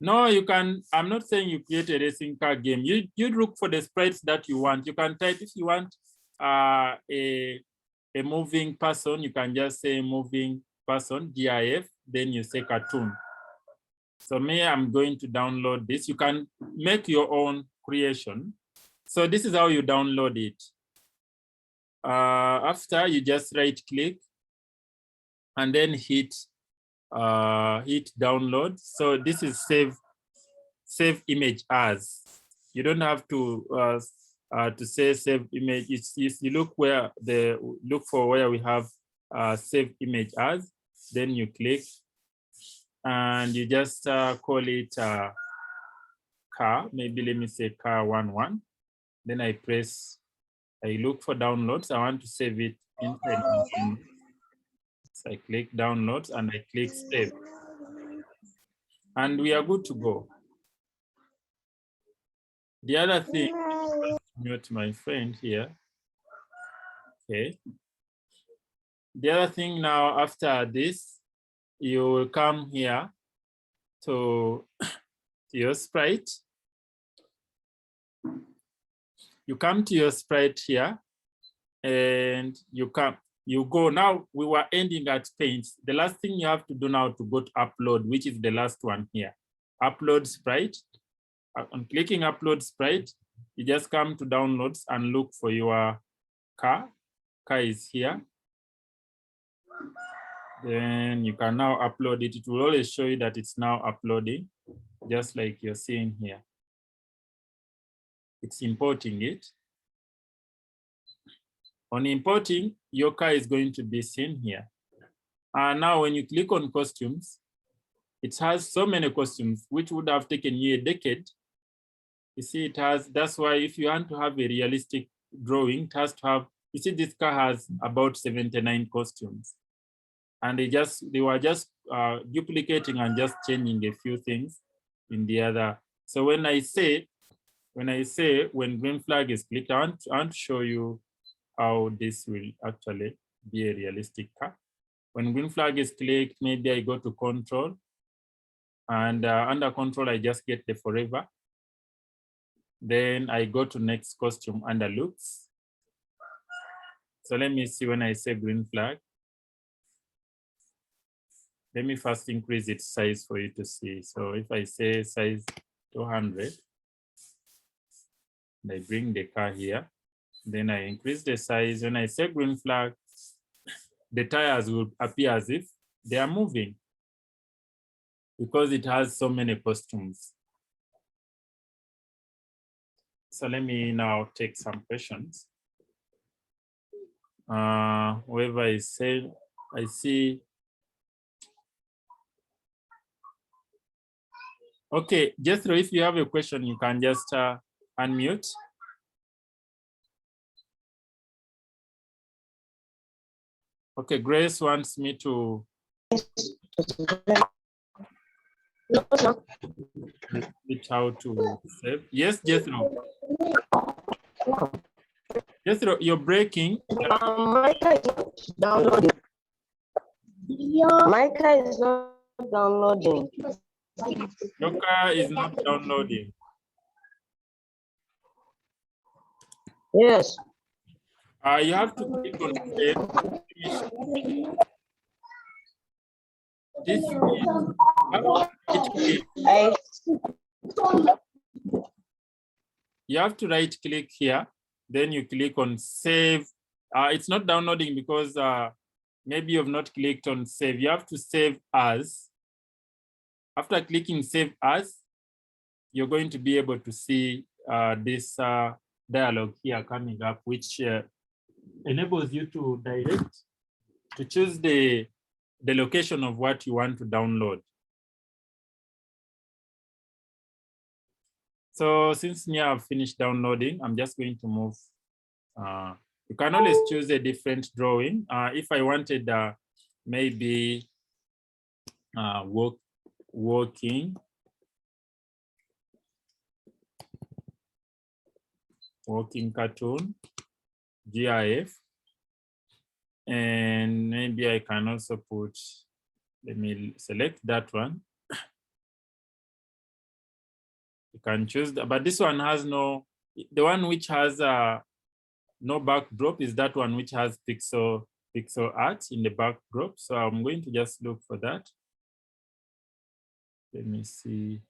No, you can. I'm not saying you create a racing car game. You look for the sprites that you want. You can type, if you want a moving person, you can just say moving person, GIF, then you say cartoon. So me, I'm going to download this. You can make your own creation. So this is how you download it. After, you just right click and then hit download. So this is save image as. You don't have to say save image. You look for where we have save image as. Then you click and you just call it car. Maybe let me say car 11. Then I look for downloads. I want to save it inside. So I click downloads and I click save. And we are good to go. The other thing, mute my friend here. Okay. The other thing now, after this, you will come here to your sprite. You come to your sprite here and you go. Now we were ending at paint. The last thing you have to do now to go to upload, which is the last one here. Upload sprite. On clicking upload sprite, you just come to downloads and look for your car. Car is here. Then you can now upload it. It will always show you that it's now uploading, just like you're seeing here. It's importing it. On importing, your car is going to be seen here. And now when you click on costumes, it has so many costumes, which would have taken you a decade. You see, it has, that's why if you want to have a realistic drawing, it has to have, you see, this car has about 79 costumes. And they were just duplicating and just changing a few things in the other. So when I say when green flag is clicked, I want to show you how this will actually be a realistic car. When green flag is clicked, maybe I go to control, and under control, I just get the forever. Then I go to next costume under looks. So let me see when I say green flag. Let me first increase its size for you to see. So if I say size 200, and I bring the car here, then I increase the size. When I say green flag, the tires will appear as if they are moving because it has so many costumes. So let me now take some questions. Whoever is saying, I see. Okay, Jethro, if you have a question, you can just unmute. Okay, Grace wants me to repeat how to save. Yes, Jethro. Jethro, you're breaking. My car is not downloading. My car is not downloading. Your car is not downloading. Yes. You have to click on save. This you have to right click here, then you click on save. It's not downloading because maybe you have not clicked on save. You have to save as. After clicking save as, you're going to be able to see this dialog here coming up, which enables you to choose the location of what you want to download. So since me I've finished downloading, I'm just going to move. You can always choose a different drawing. If I wanted maybe walking cartoon, GIF, and maybe I can also put, let me select that one. You can choose, but this one has no, the one which has no backdrop is that one which has pixel art in the backdrop. So I'm going to just look for that. Let me see.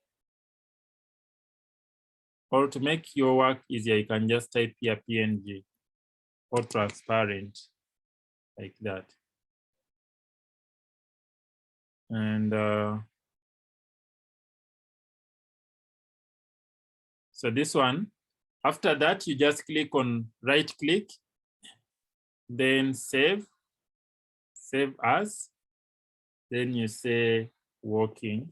Or to make your work easier, you can just type here PNG. or transparent, like that. And so this one, after that, you just click on right click, then save as, then you say working.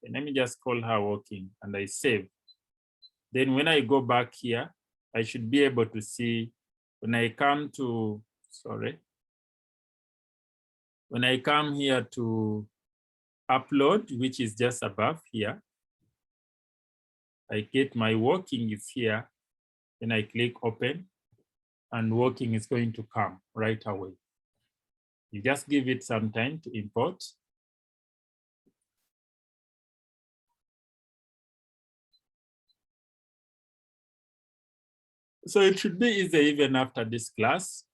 And let me just call her working and I save. Then when I go back here, I should be able to see when I come to, when I come here to upload, which is just above here, I get my working is here, then I click open and working is going to come right away. You just give it some time to import. So it should be easy even after this class.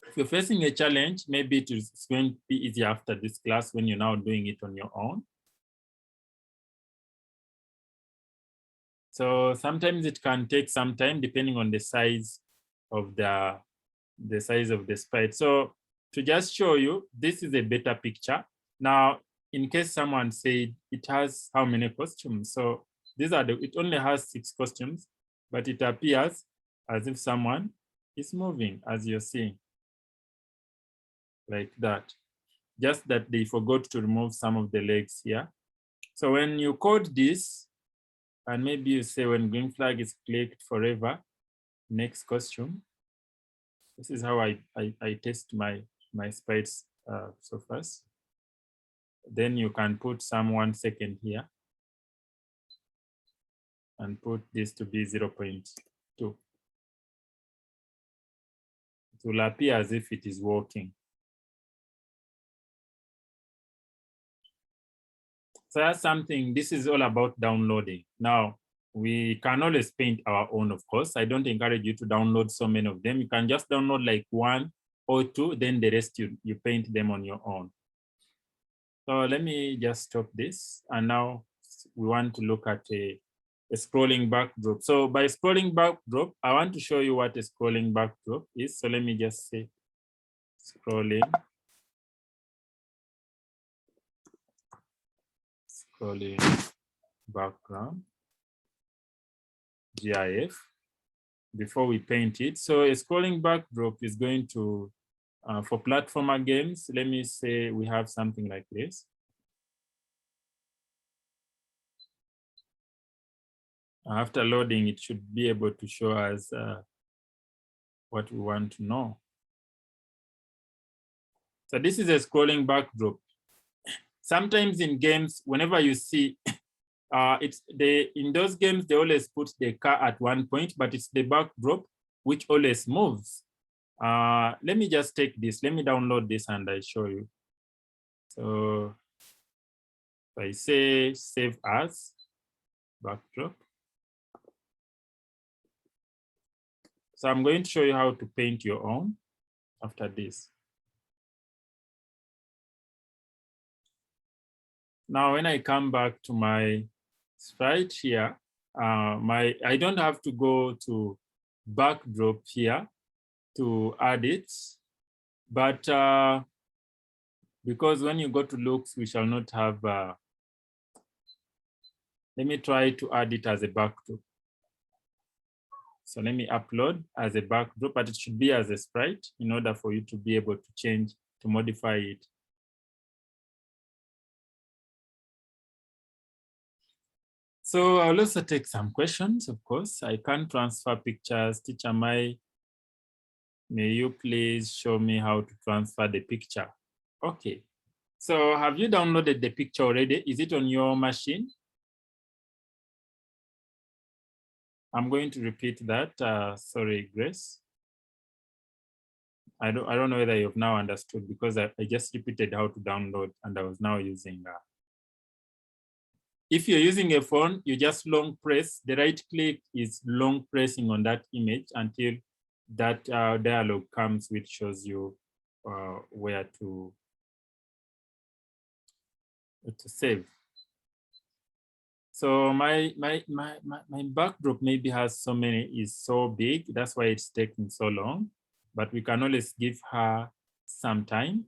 If you're facing a challenge, maybe it's going to be easier after this class when you're now doing it on your own. So sometimes it can take some time depending on the size of the size of the sprite. So to just show you, this is a better picture. Now, in case someone said it has how many costumes? So these are it only has 6 costumes, but it appears as if someone is moving, as you're seeing, like that. Just that they forgot to remove some of the legs here. So when you code this, and maybe you say when green flag is clicked forever, next costume. This is how I test my sprites so first. Then you can put some 1 second here and put this to be 0.2. It will appear as if it is working. So that's something, this is all about downloading. Now, we can always paint our own, of course. I don't encourage you to download so many of them. You can just download like 1 or 2, then the rest you paint them on your own. So let me just stop this. And now we want to look at a scrolling backdrop. So by scrolling backdrop, I want to show you what a scrolling backdrop is. So let me just say scrolling background, GIF, before we paint it. So a scrolling backdrop is going to, for platformer games, let me say we have something like this. After loading, it should be able to show us what we want to know. So this is a scrolling backdrop. Sometimes in games, whenever you see, in those games, they always put the car at one point, but it's the backdrop which always moves. Let me just take this. Let me download this and I show you. So if I say save as backdrop. So I'm going to show you how to paint your own after this. Now, when I come back to my sprite here, I don't have to go to backdrop here to add it, but because when you go to looks, we shall not have, let me try to add it as a backdrop. So let me upload as a backdrop, but it should be as a sprite in order for you to be able to change, to modify it. So I'll also take some questions, of course. I can transfer pictures. Teacher Mai, may you please show me how to transfer the picture? Okay. So have you downloaded the picture already? Is it on your machine? I'm going to repeat that. Sorry, Grace. I don't know whether you've now understood because I just repeated how to download and I was now using that. If you're using a phone, you just long press. The right click is long pressing on that image until that dialog comes, which shows you where to save. So my backdrop maybe has so many, is so big. That's why it's taking so long. But we can always give her some time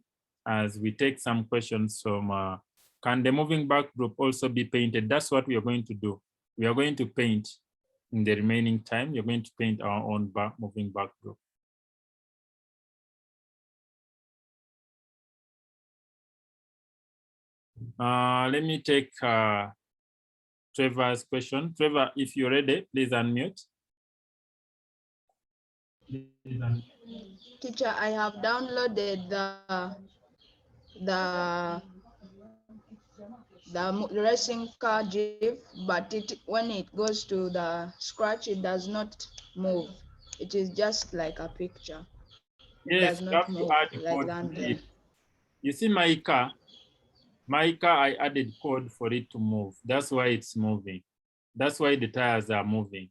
as we take some questions from, can the moving backdrop also be painted? That's what we are going to do. We are going to paint in the remaining time. You're going to paint our own moving backdrop. Let me take Trevor's question. Trevor, if you're ready, please unmute. Teacher, I have downloaded the racing car GIF, but when it goes to the scratch, it does not move. It is just like a picture. It Yes, does you not have to move add like code that. to it. You see my car, I added code for it to move. That's why it's moving. That's why the tires are moving.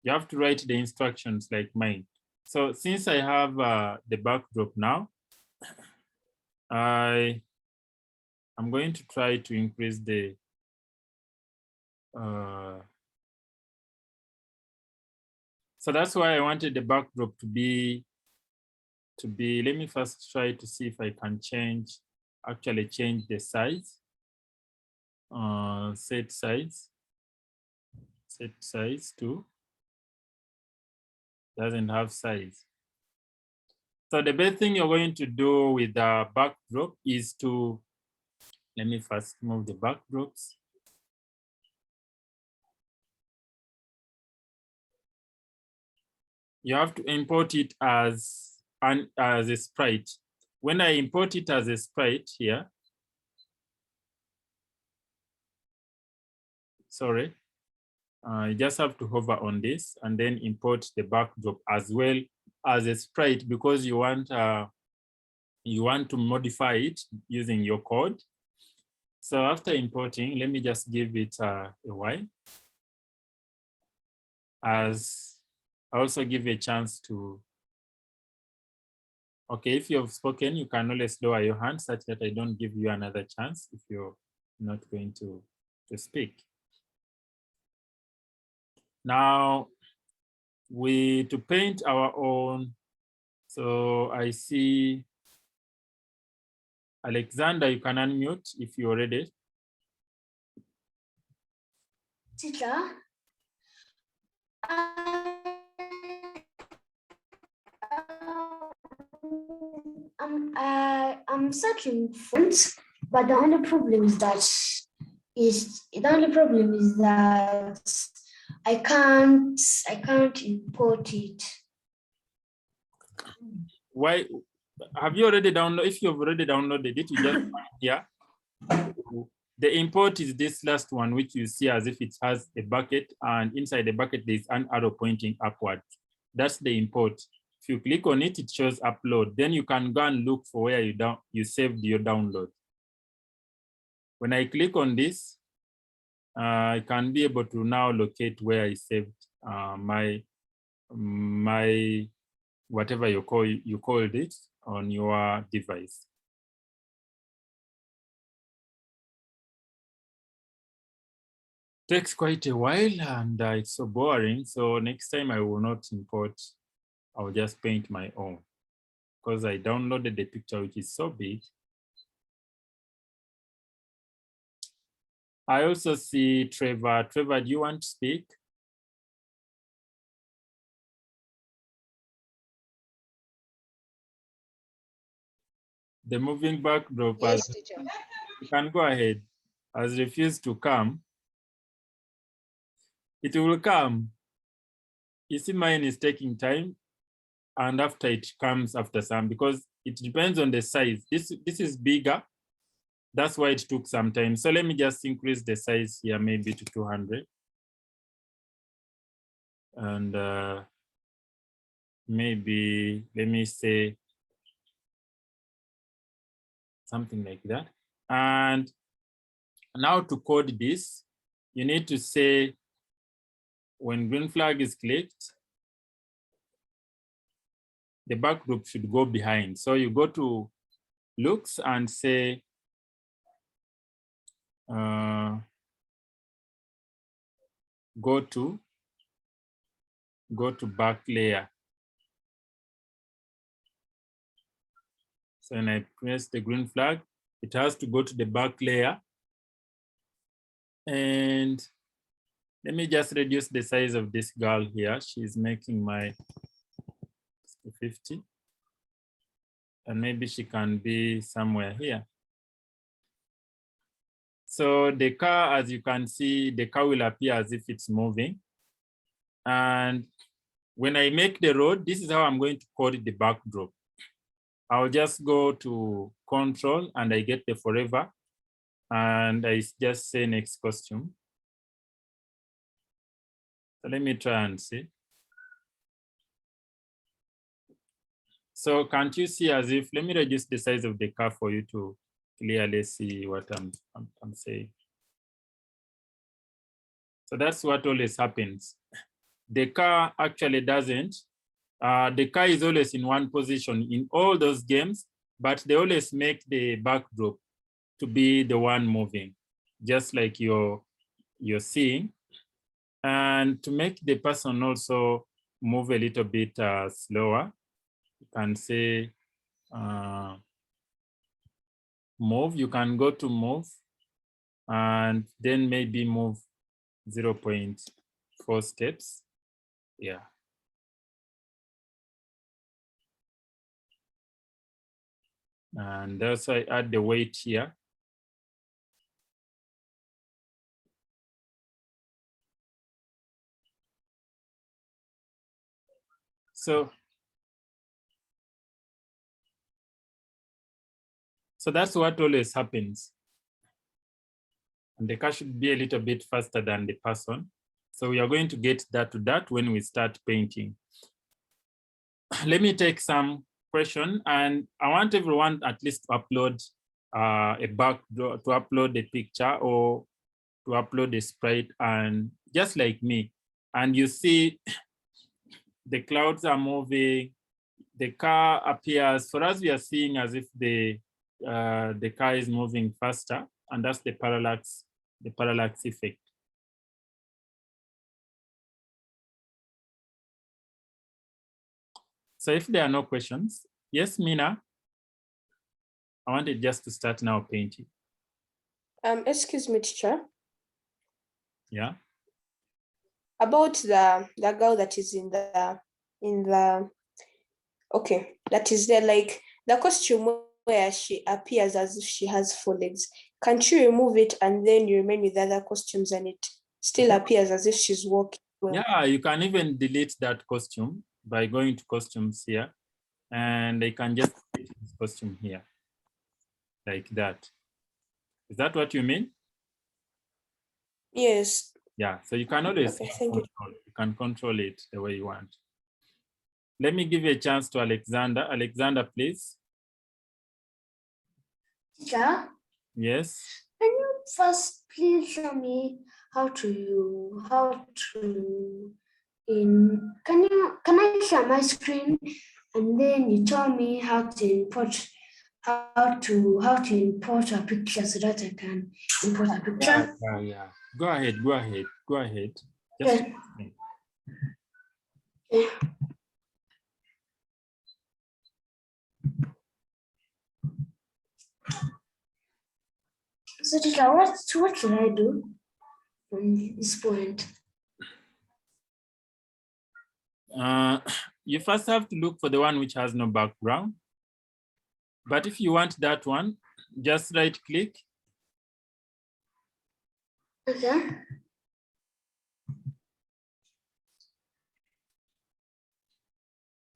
You have to write the instructions like mine. So since I have the backdrop now, I'm going to try to increase the so that's why I wanted the backdrop to be, let me first try to see if I can change the size. Set size to, doesn't have size. So the best thing you're going to do with the backdrop is to, let me first move the backdrops. You have to import it as a sprite. When I import it as a sprite here, sorry, you just have to hover on this and then import the backdrop as well as a sprite, because you want to modify it using your code. So after importing, let me just give it a while, as I also give a chance to, okay, if you have spoken, you can always lower your hand such that I don't give you another chance if you're not going to speak. Now, to paint our own, so I see Alexander, you can unmute if you're ready. Teacher, I'm searching fonts, but the only problem is that I can't import it. Why have you already downloaded? If you've already downloaded it, you just here. The import is this last one, which you see as if it has a bucket, and inside the bucket there's an arrow pointing upward. That's the import. If you click on it, it shows upload. Then you can go and look for where you saved your download. When I click on this, I can be able to now locate where I saved my whatever you called it on your device. Takes quite a while, and it's so boring. So next time I will not import. I'll just paint my own, because I downloaded the picture, which is so big. I also see Trevor. Trevor, do you want to speak? The moving backdrop. Yes, teacher. You can go ahead. Has refused to come. It will come. You see, mine is taking time, and after it comes after some, because it depends on the size. This is bigger. That's why it took some time. So let me just increase the size here, maybe to 200. And maybe, let me say something like that. And now to code this, you need to say, when green flag is clicked, the backdrop should go behind. So you go to looks and say, go to back layer. So when I press the green flag, it has to go to the back layer. And let me just reduce the size of this girl here. She's making my 50. And maybe she can be somewhere here. So the car, as you can see, the car will appear as if it's moving. And when I make the road, this is how I'm going to code the backdrop. I'll just go to control and I get the forever. And I just say next costume. So let me try and see. So can't you see as if, let me reduce the size of the car for you to clearly see what I'm saying. So that's what always happens. The car actually doesn't. The car is always in one position in all those games, but they always make the backdrop to be the one moving, just like you're seeing. And to make the person also move a little bit slower, you can say move. You can go to move and then maybe move 0.4 steps. Yeah. And also I add the weight here. So that's what always happens. And the car should be a little bit faster than the person. So we are going to get that to that when we start painting. Let me take some question, and I want everyone at least to upload to upload a picture or to upload a sprite, and just like me. And you see the clouds are moving, the car appears. For us, we are seeing as if the car is moving faster, and that's the parallax effect. So if there are no questions, yes, Mina, I wanted just to start now painting. Excuse me, teacher. Yeah. About the girl that is in the okay, that is there, like the costume where she appears as if she has 4 legs. Can't you remove it and then you remain with the other costumes and it still appears as if she's walking? Well? Yeah, you can even delete that costume by going to costumes here, and they can just delete this costume here, like that. Is that what you mean? Yes. Yeah, so you can always Okay, you can control it the way you want. Let me give a chance to Alexander. Alexander, please. Teacher, Yes. can you first please show me can I share my screen and then you tell me how to import a picture so that I can import a picture? Yeah. Go ahead. Just Okay. Okay. So teacher, what should I do from this point? You first have to look for the one which has no background. But if you want that one, just right click. Okay.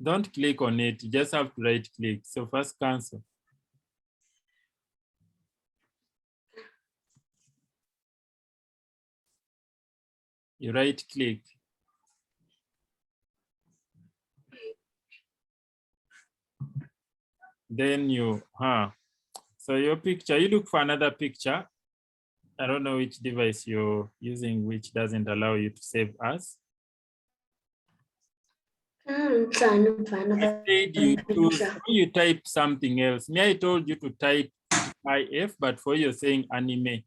Don't click on it, you just have to right click. So first cancel. You right click. Then you, so your picture, you look for another picture. I don't know which device you're using, which doesn't allow you to save as. I'm trying to find another picture. You type something else. Me, I told you to type IF, but for you, you're saying anime.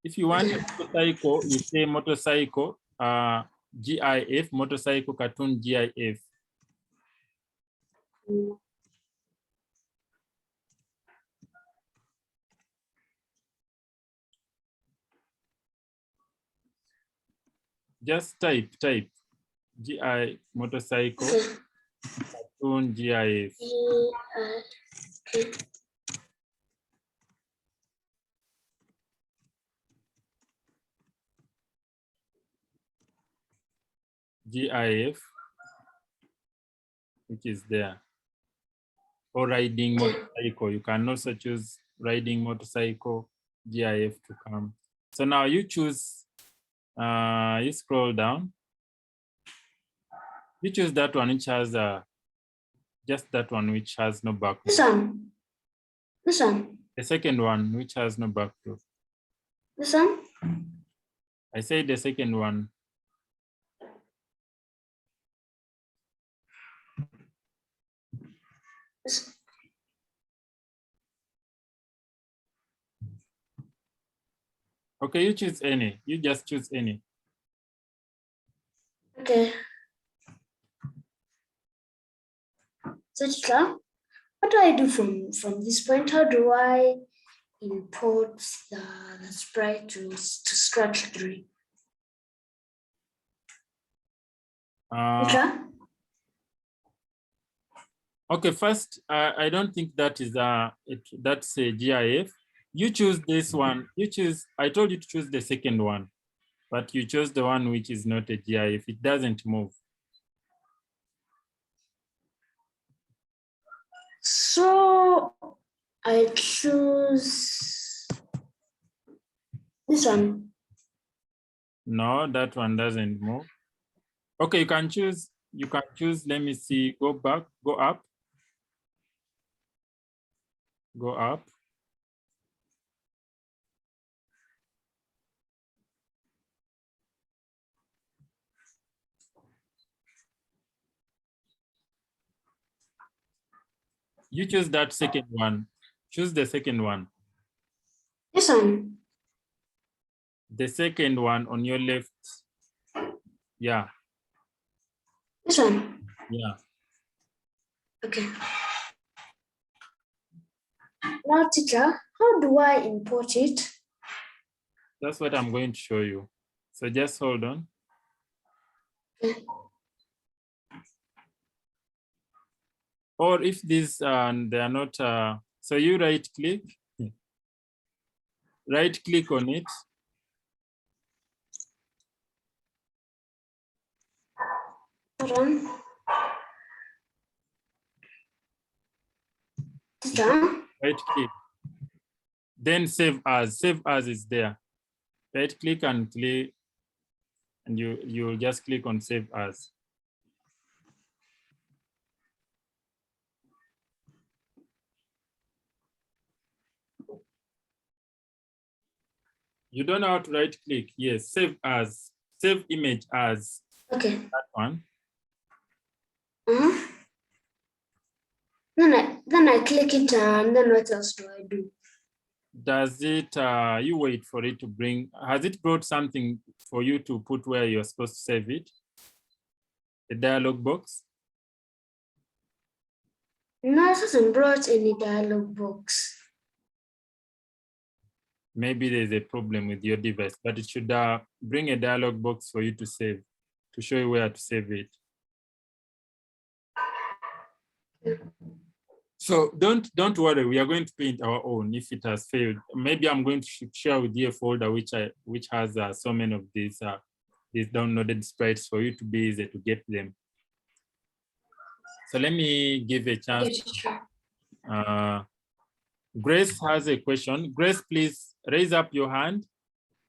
If you want a motorcycle, you say motorcycle, GIF, motorcycle cartoon GIF. Just type GI motorcycle cartoon GIF. Okay. GIF, which is there. Or riding motorcycle. You can also choose riding motorcycle GIF to come. So now you choose, you scroll down. You choose that one which has just that one which has no background. This one. This one. The second one which has no background. This one. I say the second one. This. Okay, you choose any. You just choose any. Okay. So teacher, what do I do from this point? How do I import the sprite to Scratch 3? Teacher? Okay, first, I don't think that is that's a GIF. You choose this one. You choose. I told you to choose the second one, but you chose the one which is not a GIF. It doesn't move. So I choose this one. No, that one doesn't move. Okay, you can choose. You can choose. Let me see. Go back. Go up. Go up. You choose that second one. Choose the second one. This one. The second one on your left. Yeah. This one. Yeah. Okay. Now, teacher, how do I import it? That's what I'm going to show you. So just hold on. Okay. Or if these they are not, so you right click on it. Hold on. Teacher? Right click. Then save as. Save as is there. Right click and click, and you'll just click on save as. You don't know how to right click. Yes, save as, save image as. Okay. That one. Then I click it, and then what else do I do? Does it, you wait for it to bring, has it brought something for you to put where you're supposed to save it? The dialog box? No, it hasn't brought any dialog box. Maybe there's a problem with your device, but it should bring a dialog box for you to save, to show you where to save it. So don't worry, we are going to paint our own if it has failed. Maybe I'm going to share with you a folder which has so many of these downloaded sprites for you to be easy to get them. So let me give a chance. Grace has a question. Grace, please raise up your hand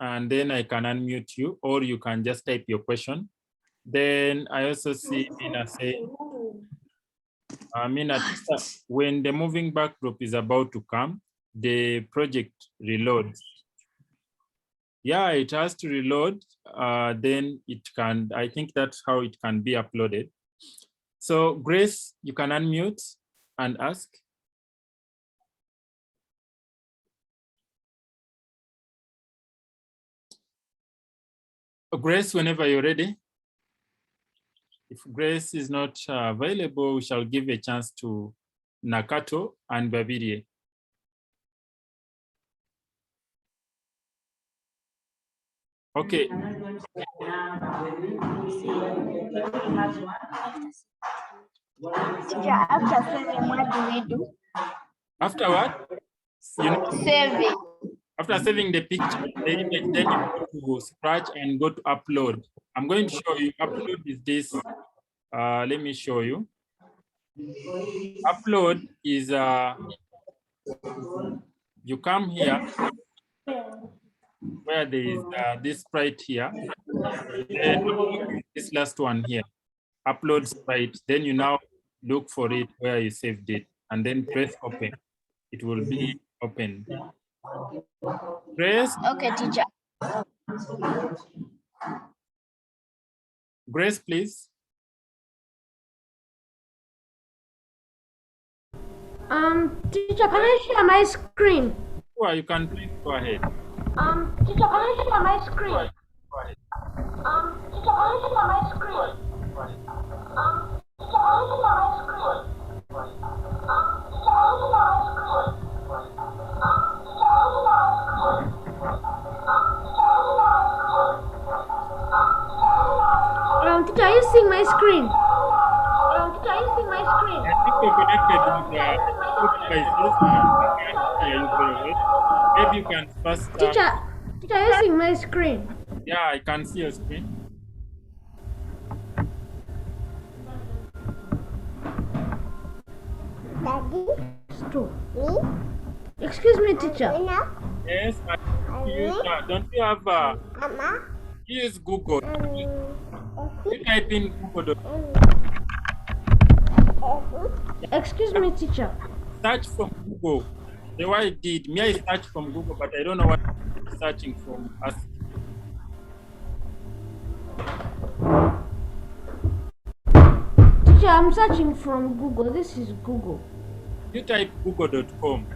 and then I can unmute you, or you can just type your question. Then I also see Mina say, Mina, when the moving backdrop is about to come, the project reloads. Yeah, it has to reload. Then it can, I think that's how it can be uploaded. So Grace, you can unmute and ask. Grace, whenever you're ready. If Grace is not available, we shall give a chance to Nakato and Babirie. Okay. Teacher, after saving, what do we do? After what? You know, Saving. after saving the picture, the image, then you go to Sprite and go to upload. I'm going to show you. Upload is this. Let me show you. Upload is you come here where there is this Sprite here. Then this last one here. Upload Sprite. Then you now look for it where you saved it, and then press open. It will be open. Grace. Okay, teacher. Grace, please. Teacher, can I share my screen? Sure, you can please go ahead. Teacher, can I share my screen? Go ahead. Teacher, can I share my screen? Teacher, can I share my screen? Teacher, can I share my screen? Teacher, are you seeing my screen? Teacher, are you seeing my screen? I think you're connected with devices. Maybe you can first. Teacher, are you seeing my screen? Yeah, I can see your screen. Daddy? Me? Excuse me, teacher. Yes, don't you have Mama? use Google? You type in Google. Excuse me, teacher. Search from Google. The way I did, me I search from Google, but I don't know what I'm searching from. Teacher, I'm searching from Google. This is Google. You type google.com.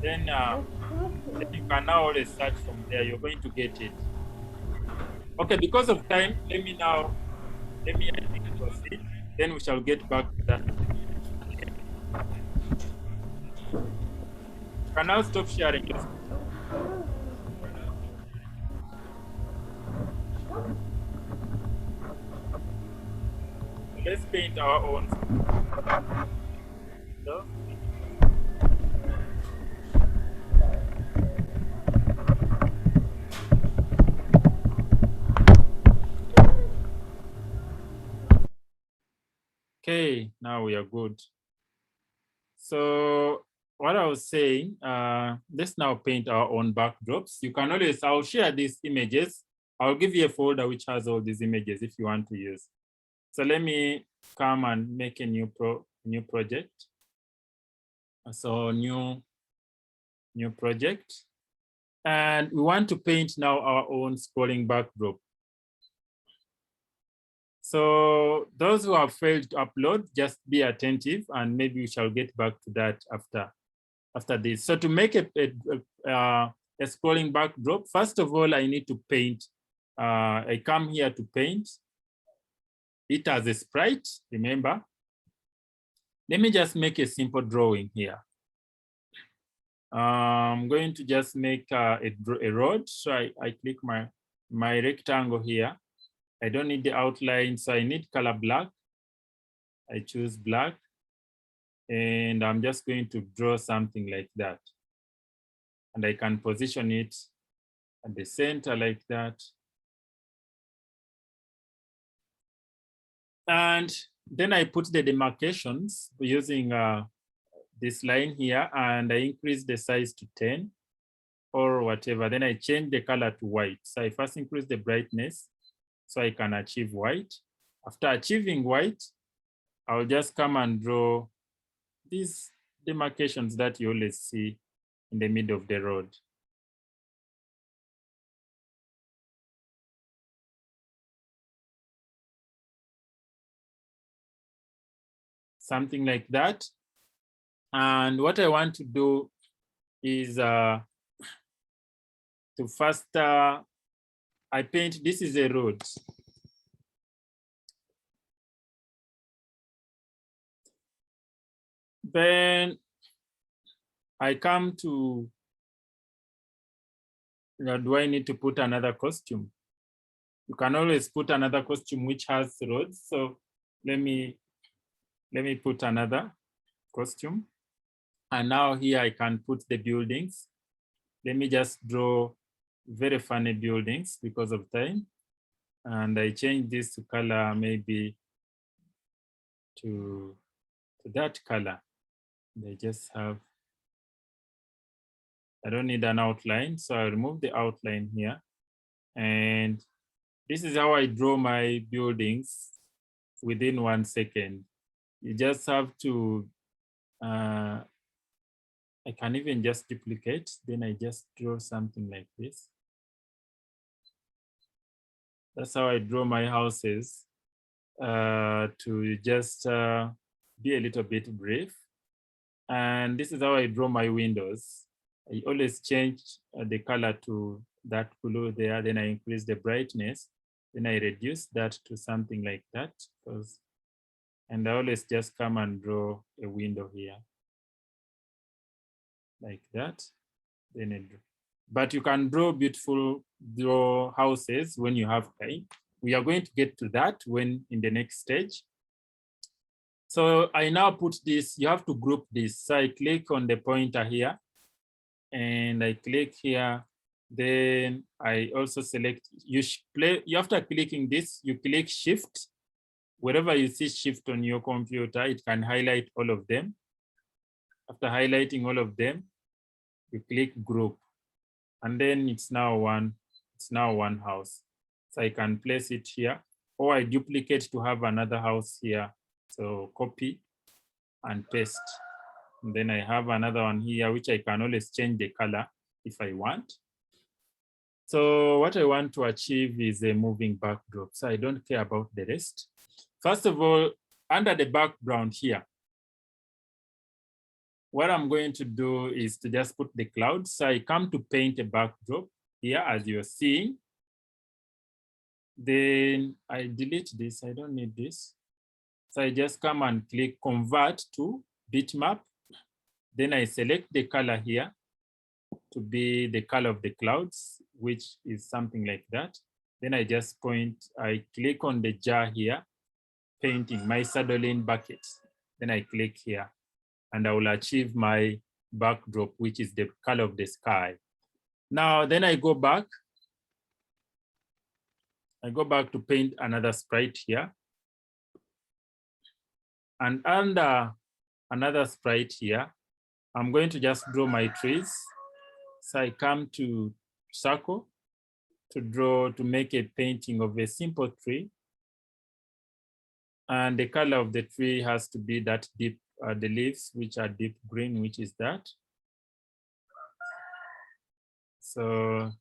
Then you can now always search from there. You're going to get it. Okay, because of time, let me proceed. Then we shall get back to that. You can now stop sharing it. Let's paint our own. No? Okay, now we are good. So what I was saying, let's now paint our own backdrops. You can always, I'll share these images. I'll give you a folder which has all these images if you want to use. So let me come and make a new project. So new project. And we want to paint now our own scrolling backdrop. So those who have failed to upload, just be attentive and maybe we shall get back to that after this. So to make a scrolling backdrop, first of all, I need to paint. I come here to paint it as a sprite, remember. Let me just make a simple drawing here. I'm going to just make a road. So I click my rectangle here. I don't need the outline, so I need color black. I choose black, and I'm just going to draw something like that. And I can position it at the center like that. And then I put the demarcations using this line here, and I increase the size to 10 or whatever. Then I change the color to white. So I first increase the brightness so I can achieve white. After achieving white, I'll just come and draw these demarcations that you always see in the middle of the road. something like that. And what I want to do is to first, I paint, this is a road. Then I come to, do I need to put another costume? You can always put another costume which has roads. So let me put another costume. And now here I can put the buildings. Let me just draw very funny buildings because of time. And I change this to color maybe to that color. They just have, I don't need an outline. So I remove the outline here. And this is how I draw my buildings within 1 second. You just have to, I can even just duplicate, then I just draw something like this. That's how I draw my houses, to just be a little bit brief. And this is how I draw my windows. I always change the color to that blue there, then I increase the brightness, then I reduce that to something like that, and I always just come and draw a window here, like that. Then but you can draw beautiful houses when you have time. We are going to get to that when in the next stage. So I now put this, you have to group this. So I click on the pointer here and I click here. Then I also select, after clicking this, you click shift. Wherever you see shift on your computer, it can highlight all of them. After highlighting all of them, you click group. And then it's now one house. So I can place it here, or I duplicate to have another house here. So copy and paste. And then I have another one here, which I can always change the color if I want. So what I want to achieve is a moving backdrop. So I don't care about the rest. First of all, under the background here, what I'm going to do is to just put the clouds. So I come to paint a backdrop here, as you're seeing. Then I delete this, I don't need this. So I just come and click convert to bitmap. Then I select the color here to be the color of the clouds, which is something like that. Then I just I click on the jar here, painting my Sardolin bucket. Then I click here and I will achieve my backdrop, which is the color of the sky. Now, then I go back to paint another sprite here. And under another sprite here, I'm going to just draw my trees. So I come to circle to make a painting of a simple tree. And the color of the tree has to be that deep, the leaves, which are deep green, which is that. So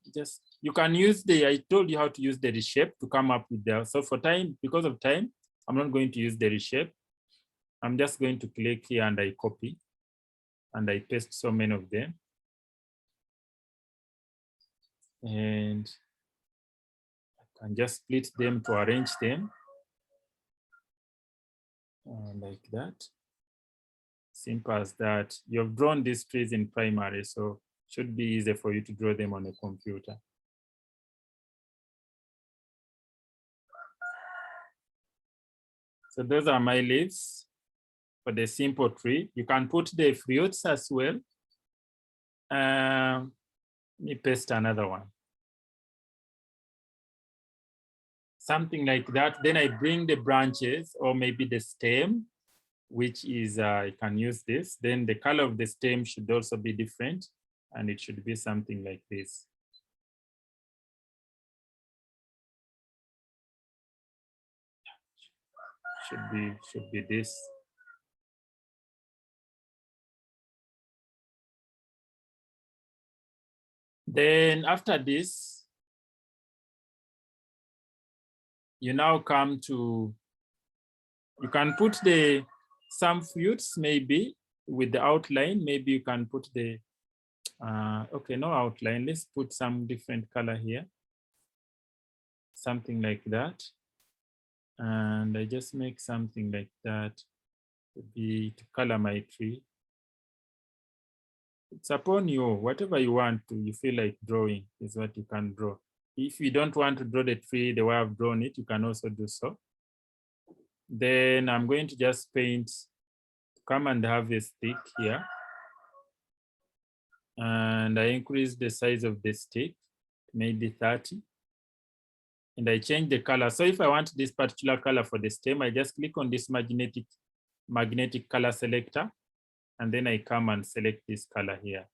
you can use I told you how to use the reshape to come up with the, so for time, because of time, I'm not going to use the reshape. I'm just going to click here and I copy and I paste so many of them. And I can just split them to arrange them. Like that. Simple as that. You've drawn these trees in primary, so it should be easy for you to draw them on a computer. So those are my leaves for the simple tree. You can put the fruits as well. Let me paste another one. Something like that. Then I bring the branches or maybe the stem, which is, I can use this. Then the color of the stem should also be different and it should be something like this. Should be this. Then after this, you now come to, you can put the some fruits, maybe with the outline, maybe you can put the, okay, no outline. Let's put some different color here. Something like that. And I just make something like that to color my tree. It's upon you, whatever you want to, you feel like drawing is what you can draw. If you don't want to draw the tree the way I've drawn it, you can also do so. Then I'm going to just paint, come and have a stick here. And I increase the size of the stick, maybe 30. And I change the color. So if I want this particular color for the stem, I just click on this magnetic color selector. And then I come and select this color here.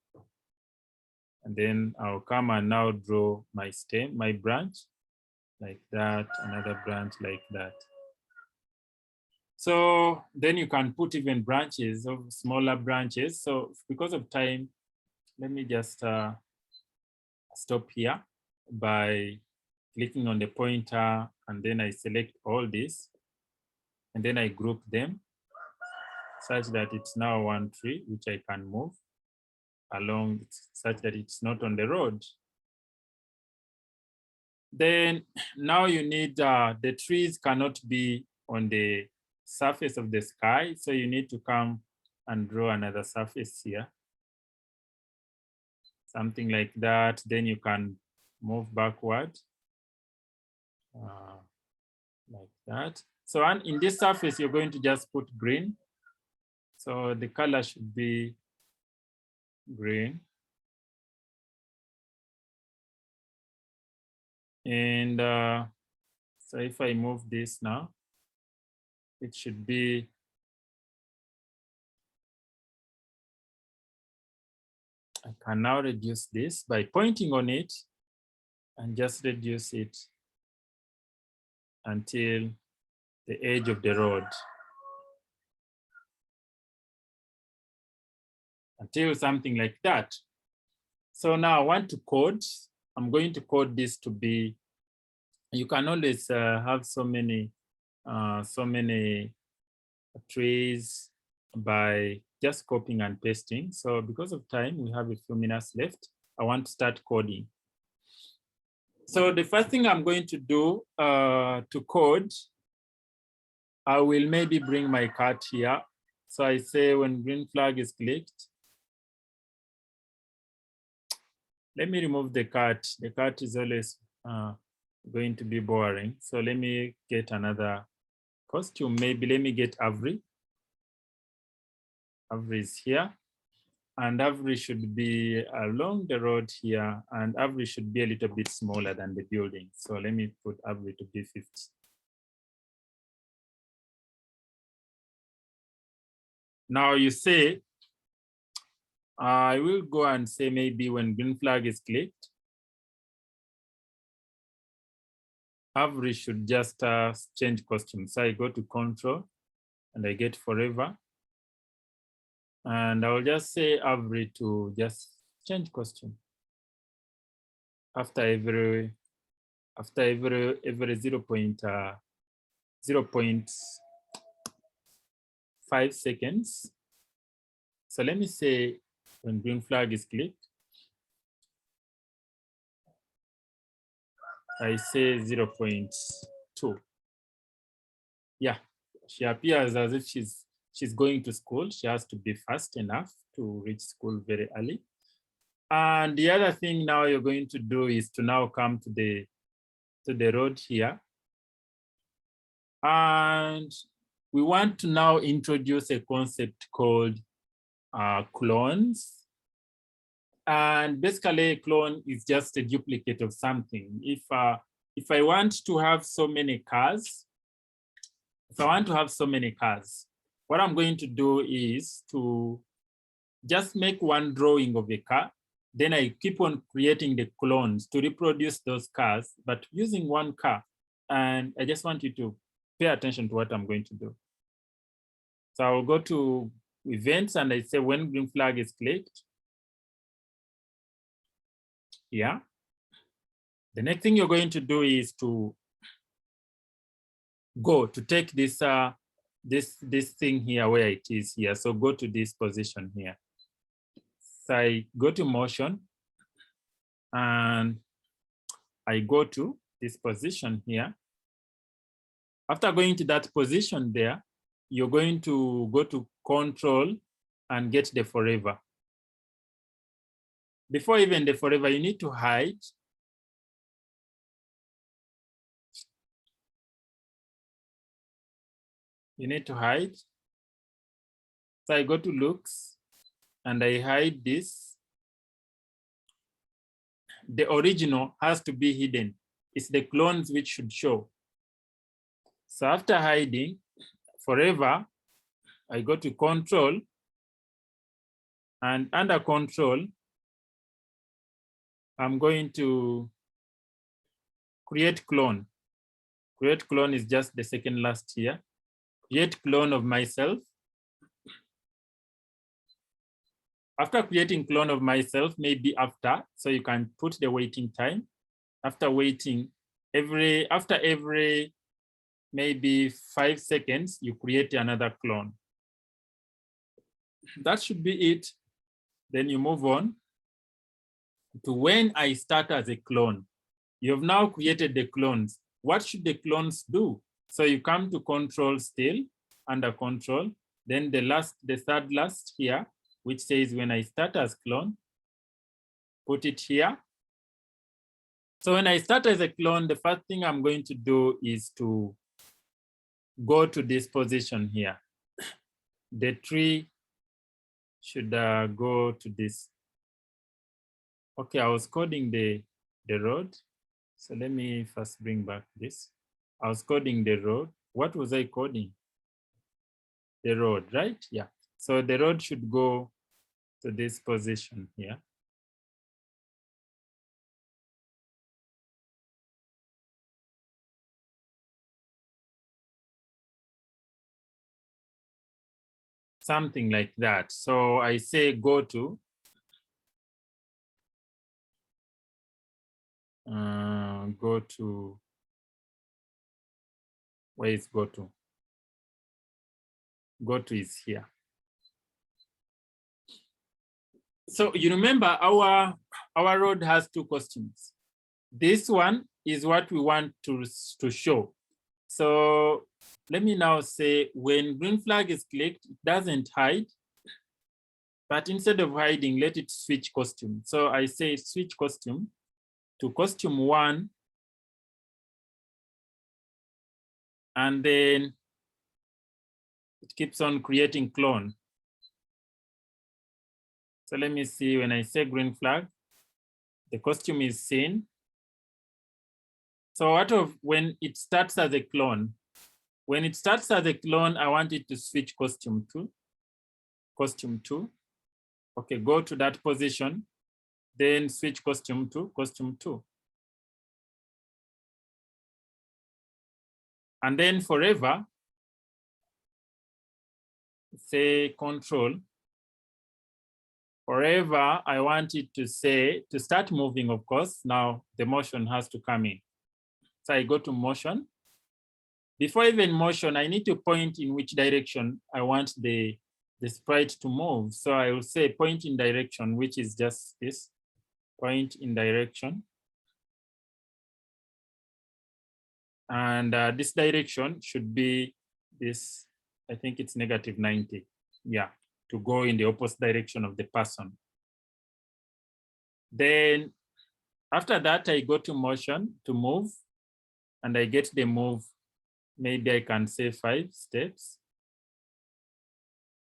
And then I'll come and now draw my stem, my branch, like that, another branch like that. So then you can put even branches of smaller branches. So because of time, let me just stop here by clicking on the pointer, and then I select all this, and then I group them such that it's now one tree, which I can move along such that it's not on the road. Then now you need, the trees cannot be on the surface of the sky. So you need to come and draw another surface here. Something like that. Then you can move backward like that. So in this surface, you're going to just put green. So the color should be green. And so if I move this now, it should be, I can now reduce this by pointing on it and just reduce it until the edge of the road. Until something like that. So now I want to code. I'm going to code this to be, you can always have so many trees by just copying and pasting. So because of time, we have a few minutes left. I want to start coding. So the first thing I'm going to do to code, I will maybe bring my cat here. So I say when green flag is clicked, let me remove the cat. The cat is always going to be boring. So let me get another costume. Maybe let me get Avery. Avery is here. And Avery should be along the road here. And Avery should be a little bit smaller than the building. So let me put Avery to be 50. Now you say, I will go and say maybe when green flag is clicked, Avery should just change costume. So I go to control and I get forever. And I'll just say Avery to just change costume after every 0.5 seconds. So let me say when green flag is clicked, I say 0.2. Yeah, she appears as if she's going to school. She has to be fast enough to reach school very early. And the other thing now you're going to do is to now come to the road here. And we want to now introduce a concept called clones. And basically a clone is just a duplicate of something. If I want to have so many cars, what I'm going to do is to just make one drawing of a car. Then I keep on creating the clones to reproduce those cars, but using one car. And I just want you to pay attention to what I'm going to do. So I'll go to events and I say when green flag is clicked. Yeah. The next thing you're going to do is to go to take this this thing here where it is here. So go to this position here. So I go to motion and I go to this position here. After going to that position there, you're going to go to control and get the forever. Before even the forever, you need to hide. You need to hide. So I go to looks and I hide this. The original has to be hidden. It's the clones which should show. So after hiding forever, I go to control, and under control, I'm going to create clone. Create clone is just the second last here. Create clone of myself. After creating clone of myself, maybe after, so you can put the waiting time. After waiting, after every maybe 5 seconds, you create another clone. That should be it. Then you move on to when I start as a clone. You have now created the clones. What should the clones do? So you come to control still, under control, then the third last here, which says when I start as clone, put it here. So when I start as a clone, the first thing I'm going to do is to go to this position here. The tree should go to this. Okay, I was coding the road. So let me first bring back this. I was coding the road. What was I coding? The road, right? Yeah. So the road should go to this position here. Something like that. So I say go to where is go to? Go to is here. So you remember our road has two costumes. This one is what we want to show. So let me now say when green flag is clicked, it doesn't hide, but instead of hiding, let it switch costume. So I say switch costume to costume 1, and then it keeps on creating clone. So let me see, when I say green flag, the costume is seen. So when it starts as a clone, I want it to switch costume to costume 2. Okay, go to that position, then switch costume to costume 2. And then forever, say control. Forever, I want it to say, to start moving, of course. Now the motion has to come in. So I go to motion. Before even motion, I need to point in which direction I want the sprite to move. So I will say point in direction, which is just this, point in direction. And this direction should be this, I think it's -90. Yeah, to go in the opposite direction of the person. Then after that, I go to motion to move, and I get the move. Maybe I can say 5 steps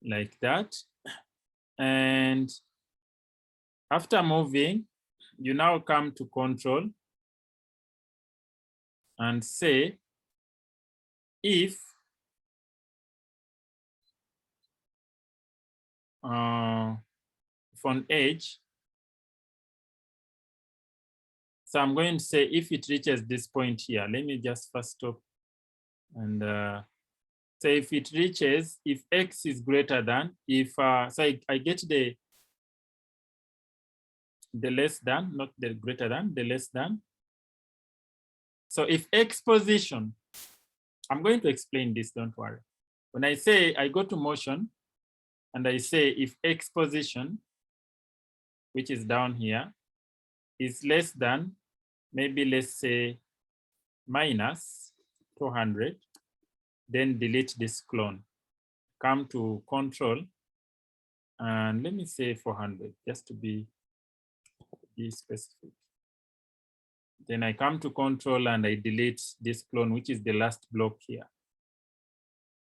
like that. And after moving, you now come to control and say if on edge. So I'm going to say if it reaches this point here, let me just first stop and say if it reaches, if X is greater than, if, so I get the less than, not the greater than, the less than. So if X position, I'm going to explain this, don't worry. When I say I go to motion and I say if X position, which is down here, is less than, maybe let's say minus 200, then delete this clone. Come to control and let me say 400 just to be specific. Then I come to control and I delete this clone, which is the last block here.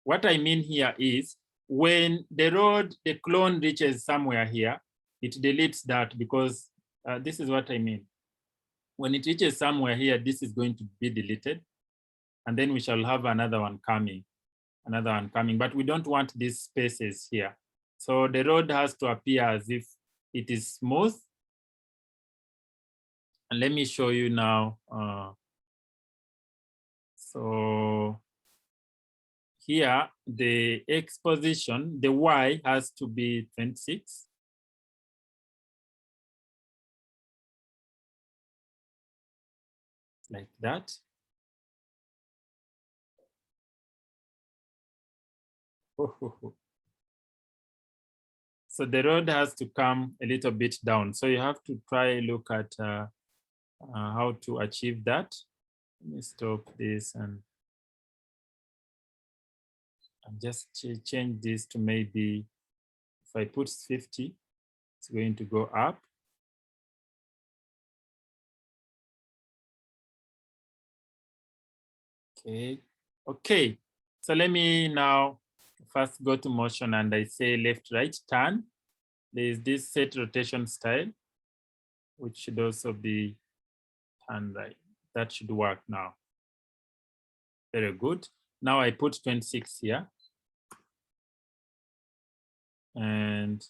What I mean here is when the clone reaches somewhere here, it deletes that because this is what I mean. When it reaches somewhere here, this is going to be deleted. And then we shall have another one coming, but we don't want these spaces here. So the road has to appear as if it is smooth. And let me show you now. So here, the X position, the Y has to be 26. Like that. So the road has to come a little bit down. So you have to try look at how to achieve that. Let me stop this and just change this to maybe, if I put 50, it's going to go up. Okay. So let me now first go to motion and I say left, right, turn. There is this set rotation style, which should also be turn right. That should work now. Very good. Now I put 26 here. And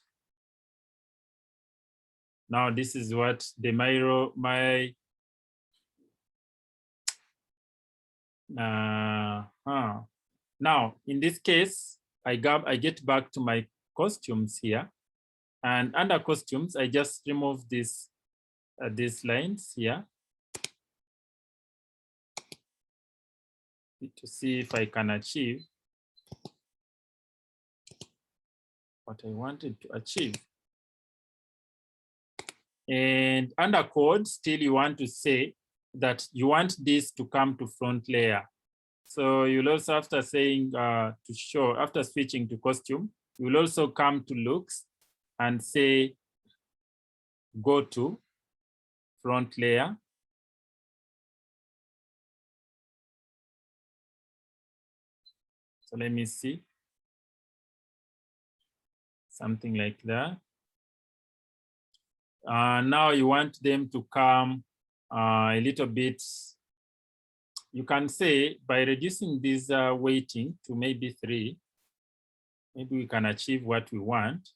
now this is what the now in this case, I get back to my costumes here, and under costumes, I just remove these lines here to see if I can achieve what I wanted to achieve. And under code, still you want to say that you want this to come to front layer. So you'll also, after saying to show, after switching to costume, you will also come to looks and say, go to front layer. So let me see. Something like that. Now you want them to come a little bit. You can say by reducing this weighting to maybe 3, maybe we can achieve what we want.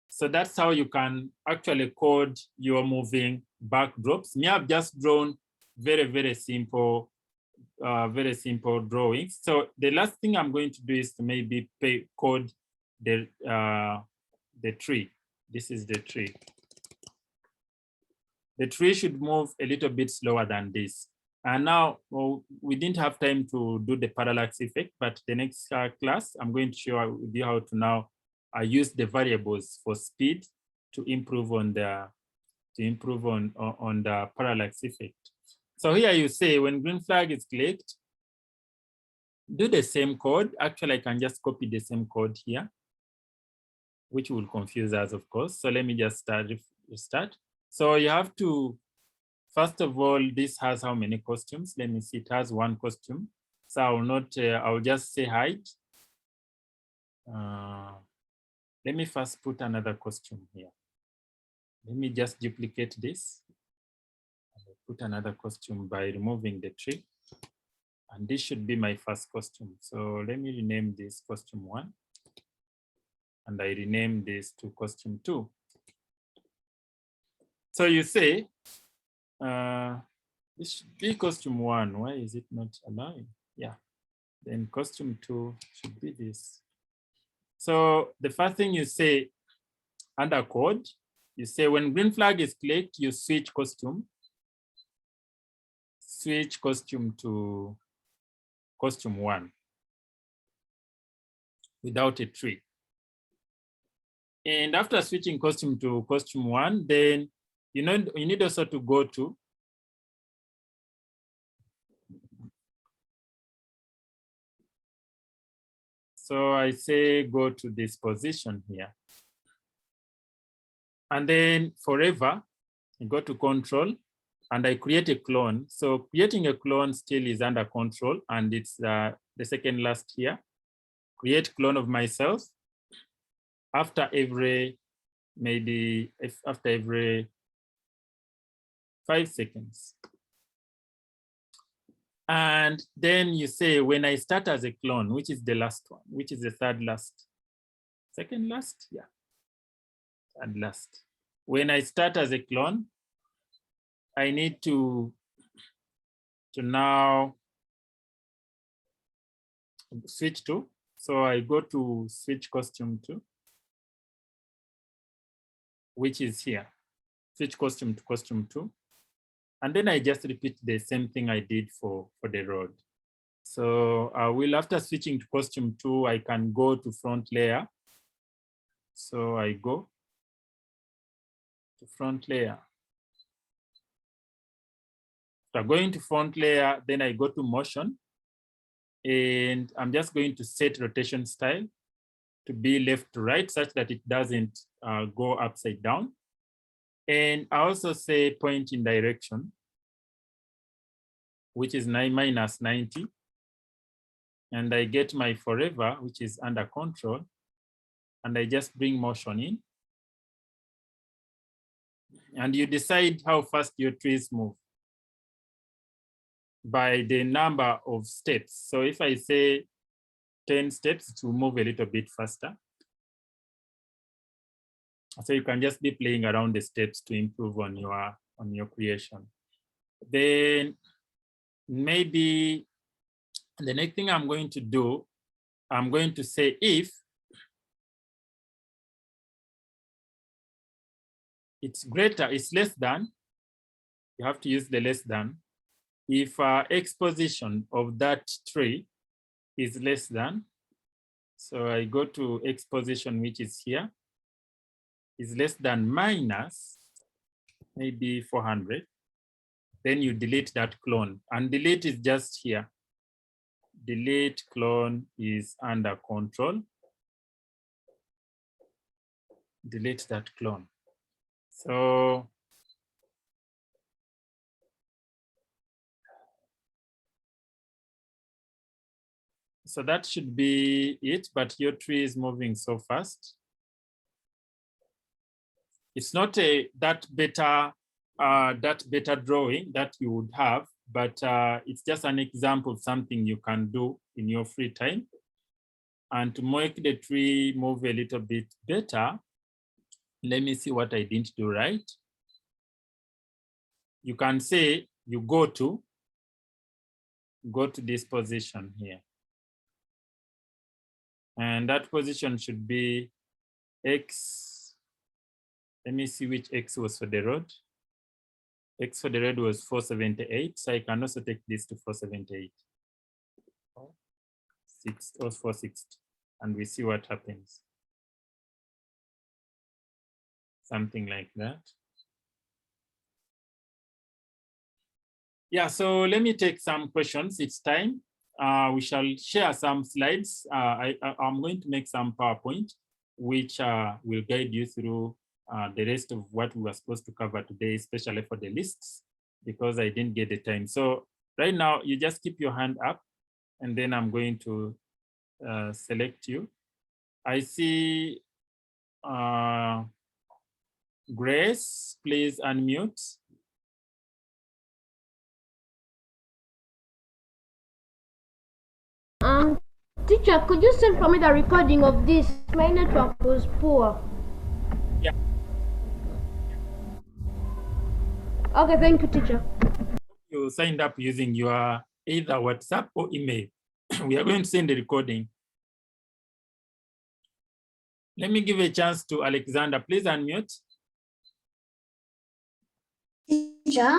So that's how you can actually code your moving backdrops. Me, I've just drawn very, very simple drawings. So the last thing I'm going to do is to maybe code the tree. This is the tree. The tree should move a little bit slower than this. And now, well, we didn't have time to do the parallax effect, but the next class, I'm going to show you how to now use the variables for speed to improve on the parallax effect. So here you say when green flag is clicked, do the same code. Actually, I can just copy the same code here, which will confuse us, of course. So let me just restart. So you have to, first of all, this has how many costumes? Let me see, it has 1 costume. So I will not, I'll just say height. Let me first put another costume here. Let me just duplicate this. Put another costume by removing the tree. And this should be my first costume. So let me rename this costume 1. And I rename this to costume 2. So you say, this should be costume 1. Why is it not allowing? Yeah. Then costume 2 should be this. So the first thing you say under code, you say when green flag is clicked, you switch costume switch costume to costume 1 without a tree. And after switching costume to costume 1, then you need also to go to so I say go to this position here. And then forever, I go to control and I create a clone. So creating a clone still is under control, and it's the second last here. Create clone of myself after every, maybe after every 5 seconds. And then you say, when I start as a clone, which is the last one, which is the third last, second last, yeah, third last. When I start as a clone, I need to now switch to, so I go to switch costume to, which is here, switch costume to costume 2. And then I just repeat the same thing I did for the road. So I will, after switching to costume 2, I can go to front layer. So I go to front layer. After going to front layer, then I go to motion. And I'm just going to set rotation style to be left to right such that it doesn't go upside down. And I also say point in direction, which is minus 90. And I get my forever, which is under control. And I just bring motion in. And you decide how fast your trees move by the number of steps. So if I say 10 steps, to move a little bit faster. So you can just be playing around the steps to improve on your creation. Then maybe the next thing I'm going to do, I'm going to say if it's greater, it's less than, you have to use the less than. If X position of that tree is less than, so I go to X position, which is here, is less than minus maybe 400, then you delete that clone. And delete is just here. Delete clone is under control. Delete that clone. So that should be it, but your tree is moving so fast. It's not that better drawing that you would have, but it's just an example of something you can do in your free time. And to make the tree move a little bit better, let me see what I didn't do right. You can say you go to this position here. And that position should be X. Let me see which X was for the road. X for the road was 478. So I can also take this to 478. 460. And we see what happens. Something like that. Yeah, so let me take some questions. It's time. We shall share some slides. I'm going to make some PowerPoint, which will guide you through the rest of what we were supposed to cover today, especially for the lists, because I didn't get the time. So right now, you just keep your hand up, and then I'm going to select you. I see Grace, please unmute. Teacher, could you send for me the recording of this? My network was poor. Yeah. Okay, thank you, teacher. You signed up using your either WhatsApp or email. We are going to send the recording. Let me give a chance to Alexander. Please unmute. Teacher.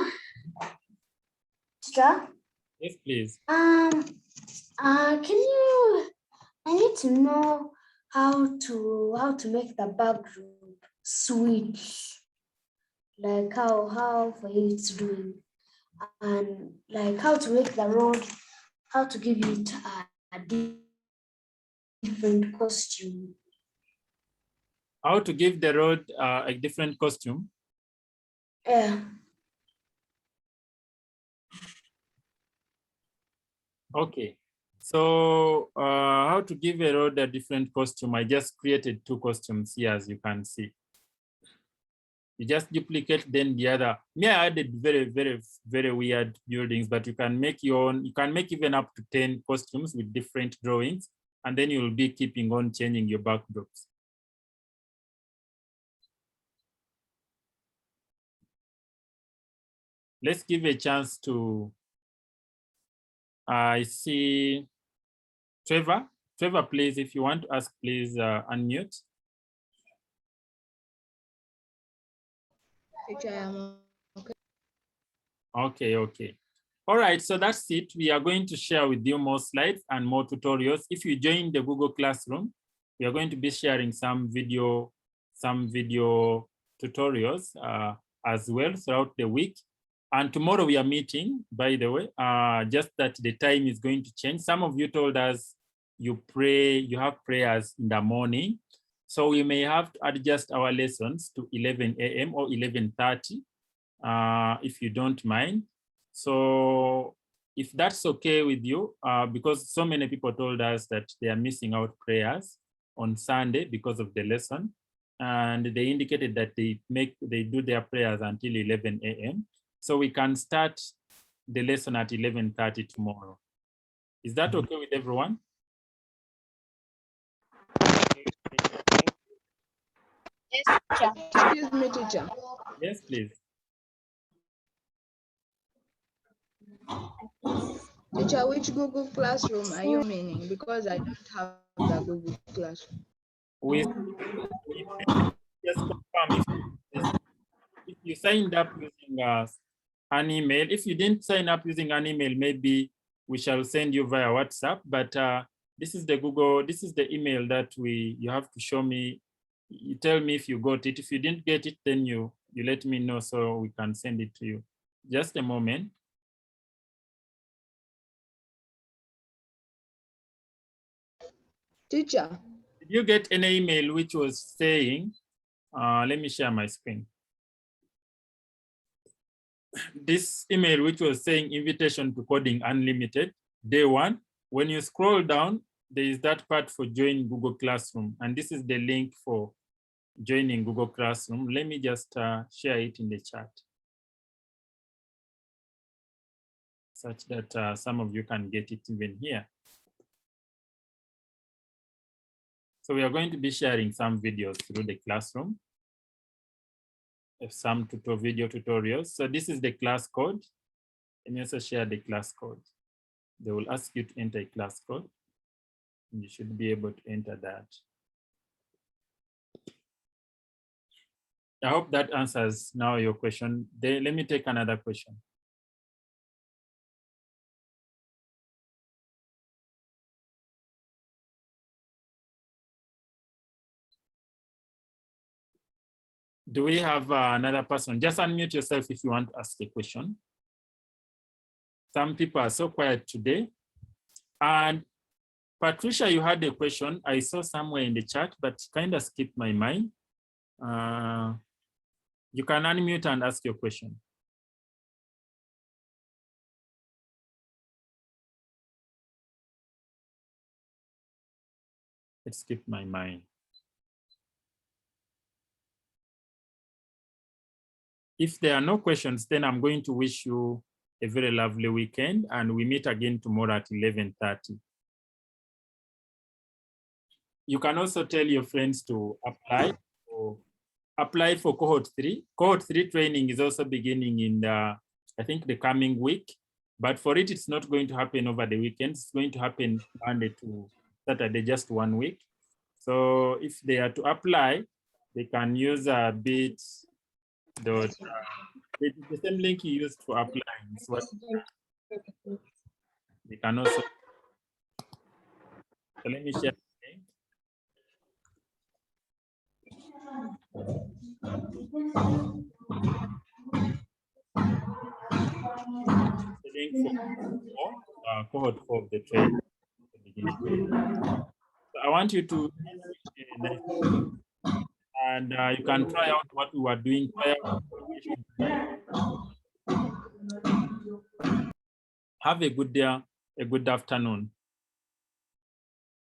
Teacher, Yes, please. can you? I need to know how to make the background switch, like how for you it's doing, and like how to make the road, how to give it a different costume. How to give the road a different costume? Yeah. Okay. So how to give a road a different costume? I just created 2 costumes here, as you can see. You just duplicate, then the other. Me, I added very weird buildings, but you can make your own. You can make even up to 10 costumes with different drawings, and then you'll be keeping on changing your backdrops. Let's give a chance to, I see Trevor. Trevor, please, if you want to ask, please unmute. Teacher, I'm Okay, okay. All right, so that's it. We are going to share with you more slides and more tutorials. If you join the Google Classroom, we are going to be sharing some video tutorials as well throughout the week. And tomorrow we are meeting, by the way, just that the time is going to change. Some of you told us you have prayers in the morning. So we may have to adjust our lessons to 11 a.m. or 11:30. If you don't mind. So if that's okay with you, because so many people told us that they are missing out prayers on Sunday because of the lesson, and they indicated that they do their prayers until 11 a.m. So we can start the lesson at 11:30 tomorrow. Is that okay with everyone? Yes, teacher. Excuse me, teacher. Yes, please. Teacher, which Google Classroom are you meaning? Because I don't have the Google Classroom. We just confirm if you signed up using an email. If you didn't sign up using an email, maybe we shall send you via WhatsApp. But this is the email that you have to show me. You tell me if you got it. If you didn't get it, then you let me know so we can send it to you. Just a moment. Teacher. Did you get an email which was saying, let me share my screen. This email which was saying invitation to coding unlimited, day 1, when you scroll down, there is that part for join Google Classroom. And this is the link for joining Google Classroom. Let me just share it in the chat, such that some of you can get it even here. So we are going to be sharing some videos through the classroom, some video tutorials. So this is the class code. And you also share the class code. They will ask you to enter a class code. And you should be able to enter that. I hope that answers now your question. Let me take another question. Do we have another person? Just unmute yourself if you want to ask a question. Some people are so quiet today. And Patricia, you had a question. I saw somewhere in the chat, but kind of skipped my mind. You can unmute and ask your question. It skipped my mind. If there are no questions, then I'm going to wish you a very lovely weekend, and we meet again tomorrow at 11:30. You can also tell your friends to apply for cohort 3. Cohort 3 training is also beginning in I think the coming week, but for it, it's not going to happen over the weekend. It's going to happen Monday to Saturday, just 1 week. So if they are to apply, they can use the same link you used for applying. You can also, so let me share. The link for cohort 4 of the trade. So I want you to and you can try out what we were doing prior to Have a good day, a good afternoon.